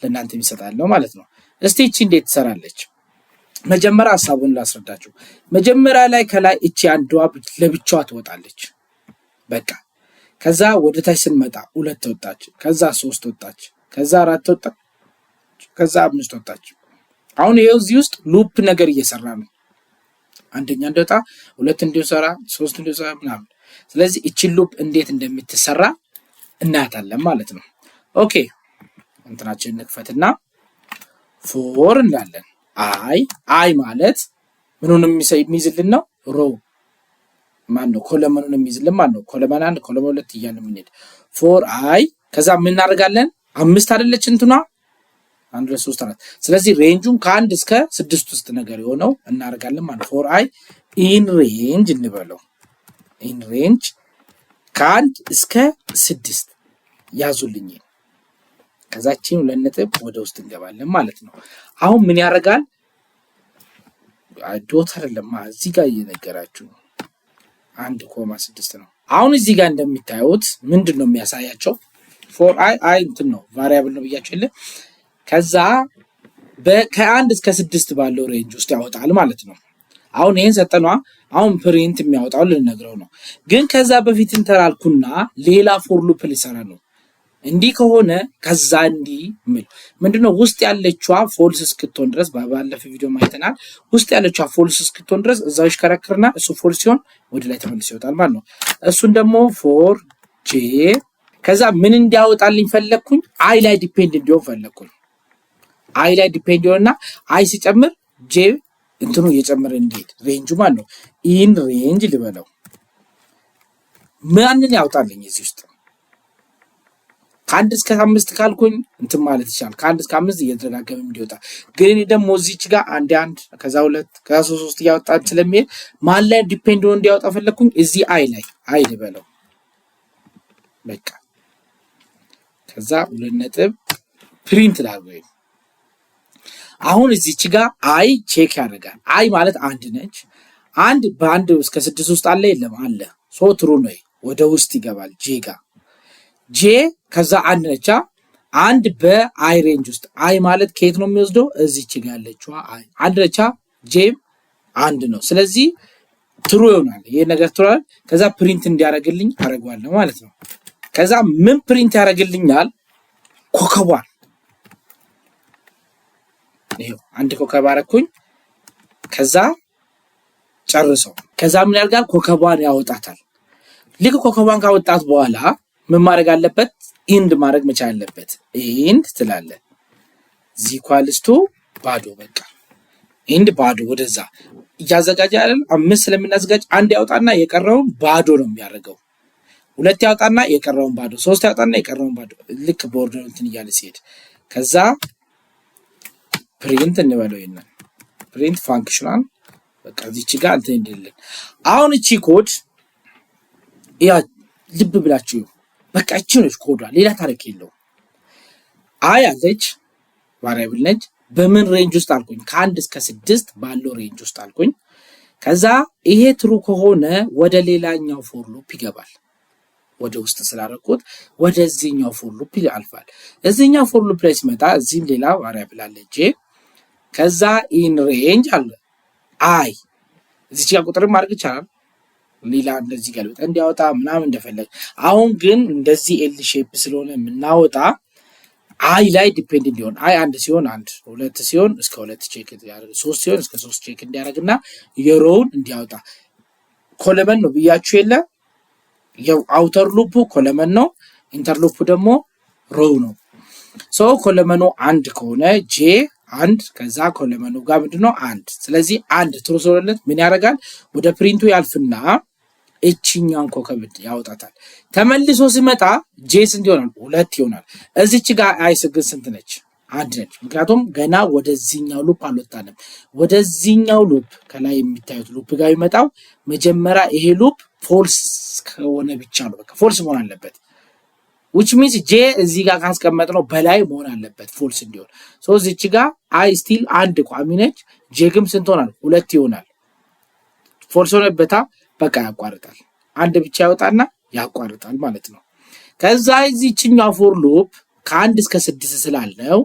ለእናንተ የሚሰጣለው ማለት ነው። እስቲ እቺ እንዴት ትሰራለች? መጀመሪያ ሐሳቡን ላስረዳችሁ። መጀመሪያ ላይ ከላይ እቺ አንዷ ለብቻዋ ትወጣለች። በቃ ከዛ ወደ ታች ስንመጣ 2 ወጣች፣ ከዛ 3 ወጣች፣ ከዛ 4 ወጣች፣ ከዛ 5 ወጣች። አሁን ይሄው እዚህ ውስጥ ሉፕ ነገር እየሰራ ነው። አንደኛ እንደወጣ 2 እንዲሰራ 3 እንዲሰራ ምናምን። ስለዚህ እቺ ሉፕ እንዴት እንደምትሰራ እናያታለን ማለት ነው። ኦኬ እንትናችንን እንክፈትና ፎር እንዳለን አይ ማለት ምኑን የሚይዝልን ነው? ሮው ማን ነው? ኮለመኑን የሚይዝልን ማን ነው? ኮለመን 1 ኮለመን 2 እያልን የምንሄድ ፎር አይ ከዛ ምን እናደርጋለን? 5 አይደለች እንትኗ 1 2 3 4 ስለዚህ ሬንጁን ከ1 እስከ 6 ውስጥ ነገር የሆነው እናደርጋለን ማለት ፎር አይ ኢን ሬንጅ እንበለው። ኢን ሬንጅ ከ1 እስከ 6 ያዙልኝ። ከዛችን 2 ነጥብ ወደ ውስጥ እንገባለን ማለት ነው። አሁን ምን ያደርጋል? ዶት አይደለም እዚህ ጋር እየነገራችሁ 1.6 ነው። አሁን እዚህ ጋር እንደምታዩት ምንድነው የሚያሳያቸው? ፎር አይ እንትን ነው ቫሪያብል ነው ብያችኋል። ከዛ ከ1 እስከ 6 ባለው ሬንጅ ውስጥ ያወጣል ማለት ነው። አሁን ይሄን ሰጠኗ አሁን ፕሪንት የሚያወጣው ልንነግረው ነው። ግን ከዛ በፊት እንተራልኩና ሌላ ፎር ሉፕ ሊሰራ ነው። እንዲህ ከሆነ ከዛ እንዲህ ምንድነው ውስጥ ያለችዋ ፎልስ እስክትሆን ድረስ ባለፈ ቪዲዮ ማይተናል። ውስጥ ያለችዋ ፎልስ እስክትሆን ድረስ እዛው ይሽከረክርና እሱ ፎልስ ሲሆን ወደ ላይ ተመልሶ ይወጣል ማለት ነው። እሱን ደግሞ ፎር ጄ ከዛ ምን እንዲያወጣልኝ ፈለኩኝ? አይ ላይ ዲፔንድ እንዲሆን ፈለኩኝ። አይ ላይ ዲፔንድ ይሆንና አይ ሲጨምር ጄ እንትኑ እየጨመረ እንዲሄድ ሬንጁ ማለት ነው። ኢን ሬንጅ ልበለው። ማንን ያወጣልኝ እዚህ ውስጥ? ከ1 እስከ 5 ካልኩኝ እንትን ማለት ይችላል። ከ1 እስከ 5 እየተደጋገመ እንዲወጣ። ግን እኔ ደግሞ እዚች ጋር 1 1 ከዛ 2 ከዛ 3 እያወጣን ስለሚሄድ ማን ላይ ዲፔንድ ሆኖ እንዲያወጣ ፈለኩኝ? እዚህ አይ ላይ አይ ልበለው በቃ። ከዛ 2 ነጥብ ፕሪንት ላድርገው። አሁን እዚች ጋር አይ ቼክ ያደርጋል። አይ ማለት 1 ነች። 1 በ1 እስከ 6 ውስጥ አለ የለም? አለ። ሶ ትሩ ነው፣ ወደ ውስጥ ይገባል ጄ ጋር። ጄ ከዛ 1 ነች። 1 በአይ ሬንጅ ውስጥ አይ ማለት ከየት ነው የሚወስደው? እዚች ጋር ያለችው አይ 1 ነች። ጄ 1 ነው። ስለዚህ ትሩ ይሆናል። ይሄ ነገር ትሩ አይደል? ከዛ ፕሪንት እንዲያደርግልኝ አደርጋለሁ ማለት ነው። ከዛ ምን ፕሪንት ያደርግልኛል? ኮከቧን። ይሄው 1 ኮከብ አደረኩኝ። ከዛ ጨርሰው። ከዛ ምን ያደርጋል? ኮከቧን ያወጣታል። ልክ ኮከቧን ካወጣት በኋላ ምን ማድረግ አለበት? ኢንድ ማድረግ መቻል አለበት። ኢንድ ትላለ ዚኳልስቱ ባዶ በቃ ኢንድ ባዶ ወደዛ እያዘጋጀ አይደል? 5 ስለምናዘጋጅ 1 ያውጣና የቀረውን ባዶ ነው የሚያደርገው። 2 ያውጣና የቀረውን ባዶ፣ 3 ያውጣና የቀረውን ባዶ። ልክ ቦርደር እንትን እያለ ሲሄድ ከዛ ፕሪንት እንበለው ይሄንን ፕሪንት ፋንክሽናል በቃ እዚች ጋር እንትን እንደሌለ። አሁን እቺ ኮድ ያ ልብ ብላችሁ በቃ እቺ ነች ኮዷ፣ ሌላ ታሪክ የለው። አይ አለች ቫሪያብል ነች። በምን ሬንጅ ውስጥ አልኩኝ? ከ1 እስከ 6 ባለው ሬንጅ ውስጥ አልኩኝ። ከዛ ይሄ ትሩ ከሆነ ወደ ሌላኛው ፎር ሉፕ ይገባል። ወደ ውስጥ ስላደረኩት ወደዚህኛው ፎር ሉፕ ያልፋል። እዚህኛው ፎር ሉፕ ላይ ሲመጣ እዚህም ሌላ ቫሪያብል አለ ጄ። ከዛ ኢን ሬንጅ አለ አይ። እዚህ ጋር ቁጥር ማድረግ ይቻላል። ሌላ እንደዚህ ገልብጠ እንዲያወጣ ምናምን እንደፈለግ። አሁን ግን እንደዚህ ኤል ሼፕ ስለሆነ የምናወጣ አይ ላይ ዲፔንድ እንዲሆን አይ 1 ሲሆን 1 2 ሲሆን እስከ 2 ቼክ እንዲያደርግ 3 ሲሆን እስከ 3 ቼክ እንዲያደርግና የሮውን እንዲያወጣ ኮለመን ነው ብያችሁ የለ ያው አውተር ሉፑ ኮለመን ነው፣ ኢንተር ሉፑ ደግሞ ሮው ነው። ሶ ኮለመኑ 1 ከሆነ ጄ 1 ከዛ ኮለመኑ ጋር ምንድነው 1። ስለዚህ 1 ትሩ ስለሆነለት ምን ያደርጋል? ወደ ፕሪንቱ ያልፍና እቺኛን ኮከብ ያወጣታል። ተመልሶ ሲመጣ ጄስ እንዲሆናል 2 ይሆናል። እዚች ጋር አይስ ግን ስንት ነች? 1 ነች። ምክንያቱም ገና ወደዚህኛው ሉፕ አልወጣንም። ወደዚህኛው ሉፕ ከላይ የሚታዩት ሉፕ ጋር ይመጣው መጀመሪያ ይሄ ሉፕ ፎልስ ከሆነ ብቻ ነው። በቃ ፎልስ መሆን አለበት። which means ጄ እዚህ ጋር ካስቀመጥነው በላይ መሆን አለበት ፎልስ እንዲሆን። ሶ እዚች ጋር አይ ስቲል 1 ቋሚ ነች። ጄ ግን ስንት ሆናል? 2 ይሆናል። ፎልስ ሆነበታ በቃ ያቋርጣል። 1 ብቻ ያወጣና ያቋርጣል ማለት ነው። ከዛ እዚህኛው ፎር ሉፕ ከ1 እስከ 6 ስላለው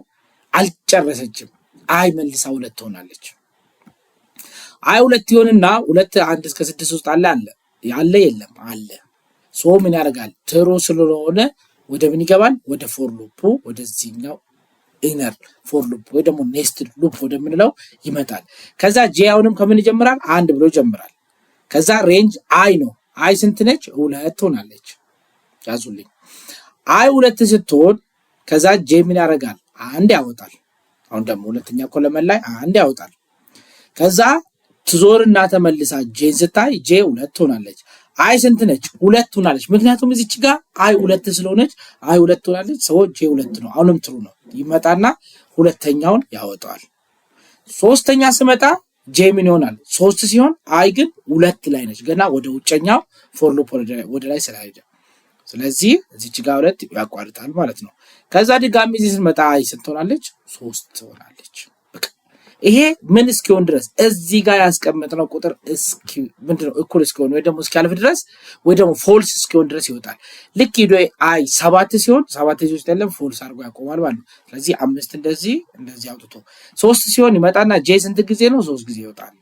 አልጨረሰችም። አይ መልሳ 2 ሆናለች። አይ 2 ይሆንና 2 1 እስከ 6 ውስጥ አለ የለም አለ። ሶ ምን ያደርጋል? ትሩ ስለሆነ ወደ ምን ይገባል? ወደ ፎር ሉፑ ወደዚህኛው ኢነር ፎር ሉፕ ወይ ደግሞ ኔስትድ ሉፕ ወደምንለው ይመጣል። ከዛ ጄ አሁንም ከምን ይጀምራል? 1 ብሎ ይጀምራል። ከዛ ሬንጅ አይ ነው። አይ ስንት ነች? 2 ሆናለች። ያዙልኝ። አይ 2 ስትሆን ከዛ ጄ ምን ያደርጋል? 1 ያወጣል። አሁን ደግሞ ሁለተኛ ኮለመን ላይ 1 ያወጣል። ከዛ ትዞርና ተመልሳ ጄን ስታይ ጄ 2 ሆናለች። አይ ስንት ነች? 2 ሆናለች። ምክንያቱም እዚች ጋር አይ 2 ስለሆነች አይ 2 ሆናለች። ሰው ጄ 2 ነው። አሁንም ትሩ ነው። ይመጣና ሁለተኛውን ያወጣዋል። ሶስተኛ ስመጣ ጄ ምን ይሆናል? 3 ሲሆን አይ ግን 2 ላይ ነች። ገና ወደ ውጨኛው ፎር ሉፕ ወደ ላይ ስላይደ ስለዚህ እዚች ጋር 2 ያቋርጣል ማለት ነው። ከዛ ድጋሚ እዚህ ስንመጣ አይ ስንት ሆናለች? 3 ትሆናለች። በቃ ይሄ ምን እስኪሆን ድረስ እዚህ ጋር ያስቀመጥነው ቁጥር እስኪ ምንድነው እኩል እስኪሆን ወይ ደግሞ እስኪያልፍ ድረስ ወይ ደግሞ ፎልስ እስኪሆን ድረስ ይወጣል። ልክ ሄዶ አይ 7 ሲሆን 7 እዚህ ውስጥ ያለም ፎልስ አድርጎ ያቆማል ማለት ነው። ስለዚህ 5 እንደዚህ አውጥቶ 3 ሲሆን ይመጣና ጄ ስንት ጊዜ ነው? 3 ጊዜ ይወጣል።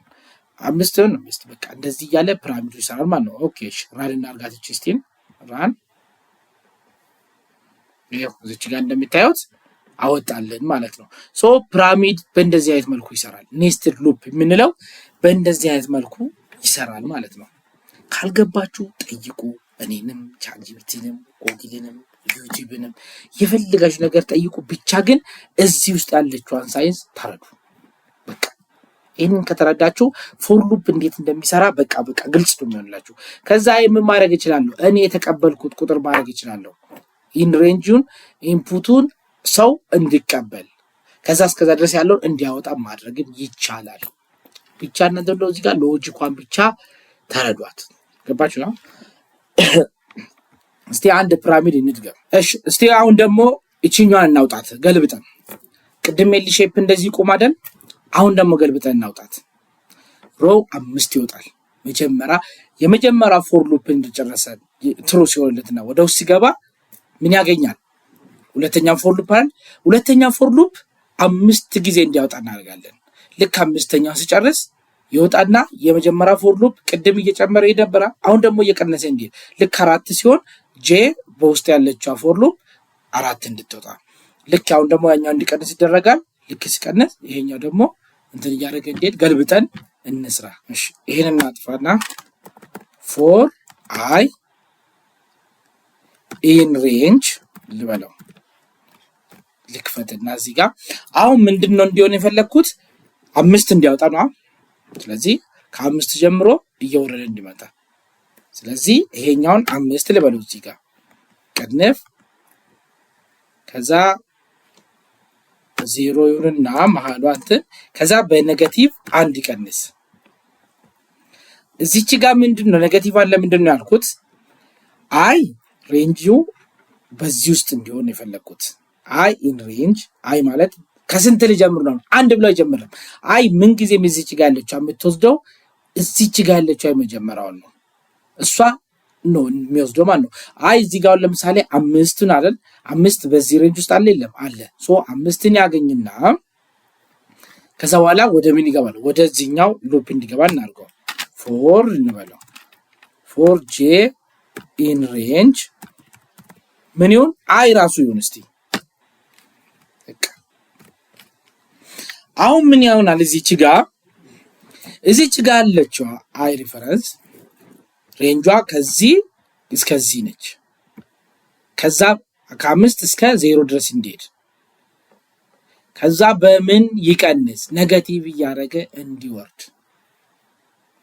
5 ሲሆን 5 በቃ እንደዚህ እያለ ፒራሚዱ ይሰራል ማለት ነው። ኦኬ እሺ ራን እናርጋት እቺ ስቲም ራን ይሄው እዚህ ጋር እንደምታዩት አወጣልን ማለት ነው። ሶ ፒራሚድ በእንደዚህ አይነት መልኩ ይሰራል። ኔስትድ ሉፕ የምንለው በእንደዚህ አይነት መልኩ ይሰራል ማለት ነው። ካልገባችሁ ጠይቁ። እኔንም ቻትጂፒቲንም ጎግልንም ዩቲዩብንም የፈለጋችሁ ነገር ጠይቁ። ብቻ ግን እዚህ ውስጥ ያለችውን ሳይንስ ተረዱ። በቃ ይሄንን ከተረዳችሁ ፎር ሉፕ እንዴት እንደሚሰራ በቃ ግልጽ ነው የሚሆንላችሁ። ከዛ ምን ማድረግ እችላለሁ? እኔ የተቀበልኩት ቁጥር ማድረግ እችላለሁ። ኢን ሬንጁን ኢንፑቱን ሰው እንዲቀበል ከዛ እስከዛ ድረስ ያለውን እንዲያወጣ ማድረግን ይቻላል። ብቻ እናንተ እንደው እዚህ ጋር ሎጂኳን ብቻ ተረዷት። ገባችሁ ነው? እስቲ አንድ ፒራሚድ እንድገም። እሺ እስቲ አሁን ደግሞ እቺኛዋን እናውጣት ገልብጠን። ቅድም ኤል ሼፕ እንደዚህ ቆማደን፣ አሁን ደግሞ ገልብጠን እናውጣት። ሮው 5 ይወጣል። የመጀመሪያ ፎር ሉፕ እንደጨረሰ ትሩ ሲሆንለትና ወደ ውስጥ ሲገባ ምን ያገኛል? ሁለተኛው ፎር ሉፕ አይደል? ሁለተኛው ፎር ሉፕ 5 ጊዜ እንዲያወጣ እናደርጋለን። ልክ 5ኛው ሲጨርስ ይወጣና የመጀመሪያ ፎር ሉፕ ቅድም እየጨመረ ይደብራ አሁን ደግሞ እየቀነሰ እንዲሄድ ልክ 4 ሲሆን ጄ በውስጥ ያለችው ፎር ሉፕ 4 እንድትወጣ ልክ አሁን ደግሞ ያኛው እንዲቀንስ ይደረጋል ልክ ሲቀንስ ይሄኛው ደግሞ እንትን እያደረገ እንዲሄድ ገልብጠን እንስራ እሺ ይሄንን እናጥፋና ፎር አይ ኢን ሬንጅ ልበለው ልክፈትና እዚህ ጋር አሁን ምንድነው እንዲሆን የፈለኩት 5 እንዲያወጣ ነው ስለዚህ ከ5 ጀምሮ እየወረደ እንዲመጣ ስለዚህ ይሄኛውን 5 ልበለው እዚህ ጋር ቀንፍ ከዛ 0 ይሁንና መሃሉ አንተ ከዛ በኔጌቲቭ 1 ይቀንስ እዚች ጋር ምንድነው ኔጌቲቭ አለ ምንድነው ያልኩት አይ ሬንጁ በዚህ ውስጥ እንዲሆን የፈለኩት አይ ኢን ሬንጅ አይ ማለት ከስንት ልጀምር ነው አንድ ብሎ ይጀምራል አይ ምን ጊዜ እዚች ጋር ያለችው የምትወስደው እዚች ጋር ያለችው የመጀመሪያው ነው እሷ ነው የሚወስደው ማለት ነው አይ እዚህ ጋር ለምሳሌ 5ን አይደል 5 በዚህ ሬንጅ ውስጥ አለ የለም አለ ሶ 5ን ያገኝና ከዛ በኋላ ወደ ምን ይገባል ወደዚህኛው ሉፕ እንዲገባ እናርገው ፎር እንበለው ፎር ጄ ኢን ሬንጅ ምን ይሁን አይ ራሱ ይሁን እስቲ አሁን ምን ይሆናል እዚች ጋር አለችው አይ ሪፈረንስ ሬንጇ ከዚህ እስከዚህ ነች ከዛ ከ5 እስከ 0 ድረስ እንዲሄድ ከዛ በምን ይቀንስ ኔጌቲቭ እያደረገ እንዲወርድ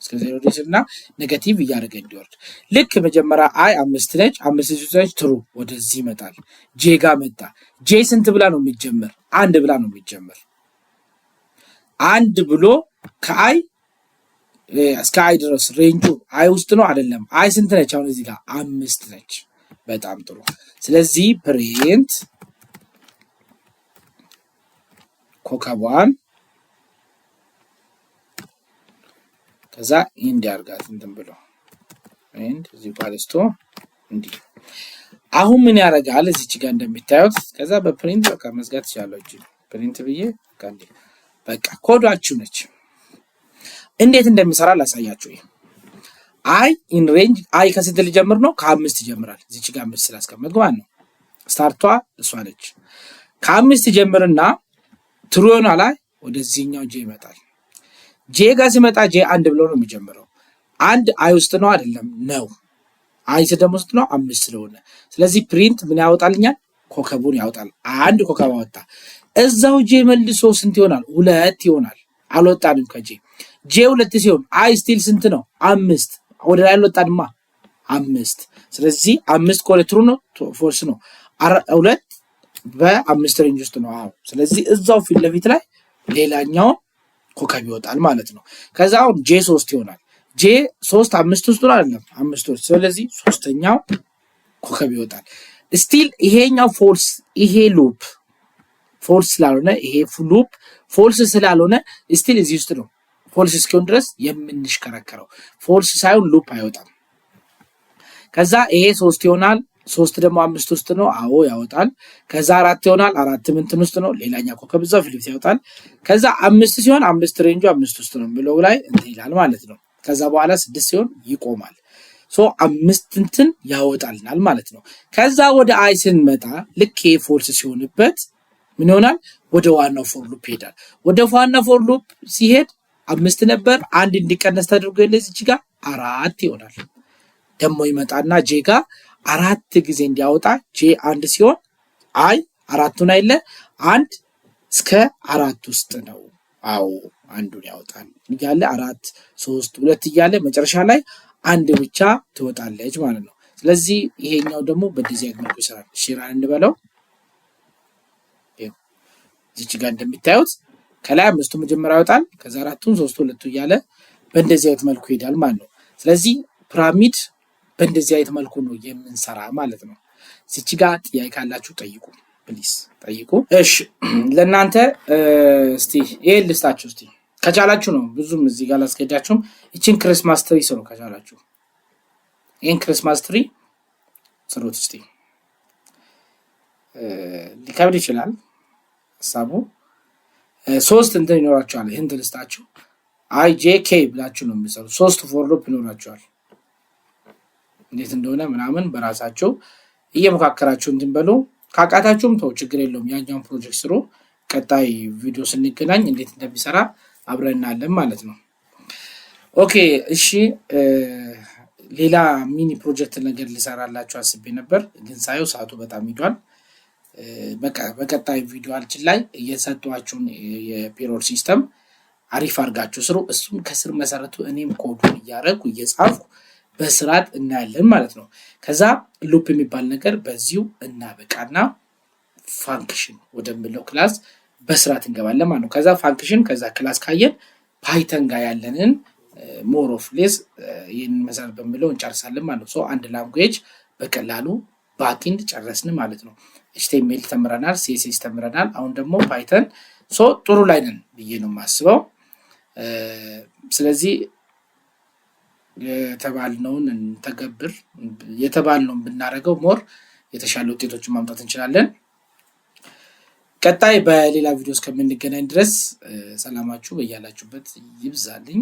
እስከ 0 ድረስና ኔጌቲቭ እያደረገ እንዲወርድ ልክ መጀመሪያ አይ 5 ነች 5 ነች ትሩ ወደዚህ ይመጣል ጄ ጋር መጣ ጄ ስንት ብላ ነው የሚጀምር 1 ብላ ነው የሚጀምር 1 ብሎ ከአይ እስከ አይ ድረስ ሬንጁ አይ ውስጥ ነው አይደለም አይ ስንት ነች አሁን እዚህ ጋር 5 ነች በጣም ጥሩ ስለዚህ ፕሪንት ኮከቧን ከዛ ኢንድ ያርጋት እንትን ብሎ ኢንድ እዚህ ባለስቶ እንዲ አሁን ምን ያረጋል እዚች ጋር እንደምታዩት ከዛ በፕሪንት በቃ መዝጋት ይችላልኩ ፕሪንት ብዬ ካንዲ በቃ ኮዷችሁ ነች እንዴት እንደሚሰራ ላሳያችሁ አይ ኢን ሬንጅ አይ ከስንት ልጀምር ነው ከ5 ይጀምራል እዚች ጋር 5 ስላስቀመጥኩ ማለት ነው ስታርቷ እሷ ነች ከ5 ጀምርና ትሩዮና ላይ ወደዚህኛው ጄ ይመጣል ጄ ጋር ሲመጣ ጄ 1 ብሎ ነው የሚጀምረው 1 አይ ውስጥ ነው አይደለም ነው አይ ደግሞ ውስጥ ነው 5 ስለሆነ ስለዚህ ፕሪንት ምን ያወጣልኛል ኮከቡን ያወጣል 1 ኮከብ አወጣ እዛው ጄ መልሶ ስንት ይሆናል 2 ይሆናል አልወጣንም ከጄ ጄ 2 ሲሆን አይ ስቲል ስንት ነው 5 ወደ ላይ አልወጣንማ 5 ስለዚህ 5 ኮለ ትሩ ነው ፎልስ ነው 2 በ5 ሬንጅ ውስጥ ነው አዎ ስለዚህ እዛው ፊት ለፊት ላይ ሌላኛው ኮከብ ይወጣል ማለት ነው ከዛው ጄ 3 ይሆናል ጄ 3 5 ውስጥ ነው አይደለም 5 ውስጥ ስለዚህ ሶስተኛው ኮከብ ይወጣል ስቲል ይሄኛው ፎልስ ይሄ ሉፕ ፎልስ ስላልሆነ ይሄ ሉፕ ፎልስ ስላልሆነ ስቲል እዚህ ውስጥ ነው ፎልስ እስኪሆን ድረስ የምንሽከረከረው ፎልስ ሳይሆን ሉፕ አይወጣም ከዛ ይሄ 3 ይሆናል 3 ደግሞ 5 ውስጥ ነው አዎ ያወጣል ከዛ 4 ይሆናል 4 ምንትን ውስጥ ነው ሌላኛው ኮከብ እዛው ፊት ያወጣል ከዛ 5 ሲሆን 5 ሬንጁ 5 ውስጥ ነው ብለው ላይ እንትን ይላል ማለት ነው ከዛ በኋላ 6 ሲሆን ይቆማል ሶ 5 እንትን ያወጣልናል ማለት ነው ከዛ ወደ አይ ስንመጣ ልክ ፎልስ ሲሆንበት ምን ይሆናል ወደ ዋናው ፎር ሉፕ ይሄዳል ወደ ዋናው ፎር ሉፕ ሲሄድ 5 ነበር 1 እንዲቀነስ ተደርጎ ለዚህ ጋር 4 ይሆናል ደሞ ይመጣና ጄ ጋር 4 ጊዜ እንዲያወጣ ጄ 1 ሲሆን አይ 4ቱን አይለ 1 እስከ 4 ውስጥ ነው አዎ አንዱን ያወጣል ይያለ 4 3 2 ይያለ መጨረሻ ላይ 1 ብቻ ትወጣለች ማለት ነው ስለዚህ ይሄኛው ደግሞ በዲዛይን መልኩ ይሰራል ሺራን እንበለው እዚህ ጋር እንደምታዩት ከላይ 5ቱ መጀመሪያ ያወጣል ከዛ 4ቱን 3ቱ 2ቱ ይያለ በእንደዚህ አይነት መልኩ ይሄዳል ማለት ነው ስለዚህ ፒራሚድ በእንደዚህ አይነት መልኩ ነው የምንሰራ ማለት ነው እዚህ ጋር ጥያቄ ካላችሁ ጠይቁ ፕሊዝ ጠይቁ እሺ ለእናንተ እስቲ ይሄ ልስታችሁ እስቲ ከቻላችሁ ነው ብዙም እዚህ ጋር ላስገዳችሁም እቺን ክሪስማስ ትሪ ሰሩ ከቻላችሁ ይሄን ክሪስማስ ትሪ ሰሩት እስቲ ሊከብድ ይችላል ሐሳቡ 3 እንትን ይኖራችኋል ይሄን ልስታችሁ IJK ብላችሁ ነው የምትሰሩት። 3 ፎር ሉፕ ይኖራችኋል። እንዴት እንደሆነ ምናምን በራሳችሁ እየመካከራችሁ እንትን በሉ። ካቃታችሁም ተው ችግር የለውም። ያኛውን ፕሮጀክት ስሩ። ቀጣይ ቪዲዮ ስንገናኝ እንዴት እንደሚሰራ አብረን እናያለን ማለት ነው። ኦኬ እሺ። ሌላ ሚኒ ፕሮጀክት ነገር ልሰራላችሁ አስቤ ነበር፣ ግን ሳየው ሰዓቱ በጣም ሄዷል። በቃ በቀጣይ ቪዲዮአችን ላይ እየሰጧችሁን የፔሮል ሲስተም አሪፍ አድርጋችሁ ስሩ። እሱም ከስር መሰረቱ እኔም ኮዱን እያደረኩ እየጻፍኩ በስርዓት እናያለን ማለት ነው። ከዛ ሉፕ የሚባል ነገር በዚሁ እናበቃና ፋንክሽን ወደሚለው ክላስ በስርዓት እንገባለን ማለት ነው። ከዛ ፋንክሽን ከዛ ክላስ ካየን ፓይተን ጋር ያለንን ሞር ኦፍ ሌስ ይህንን መሰረት በሚለው እንጨርሳለን ማለት ነው። አንድ ላንጉዌጅ በቀላሉ ባክኢንድ ጨረስን ማለት ነው። ኤችቲኤምኤል ተምረናል፣ ሲኤስኤስ ተምረናል። አሁን ደግሞ ፓይተን ጥሩ ላይ ነን ብዬ ነው የማስበው። ስለዚህ የተባልነውን እንተገብር፣ የተባልነውን ብናደርገው ሞር የተሻለ ውጤቶችን ማምጣት እንችላለን። ቀጣይ በሌላ ቪዲዮ እስከምንገናኝ ድረስ ሰላማችሁ በያላችሁበት ይብዛልኝ።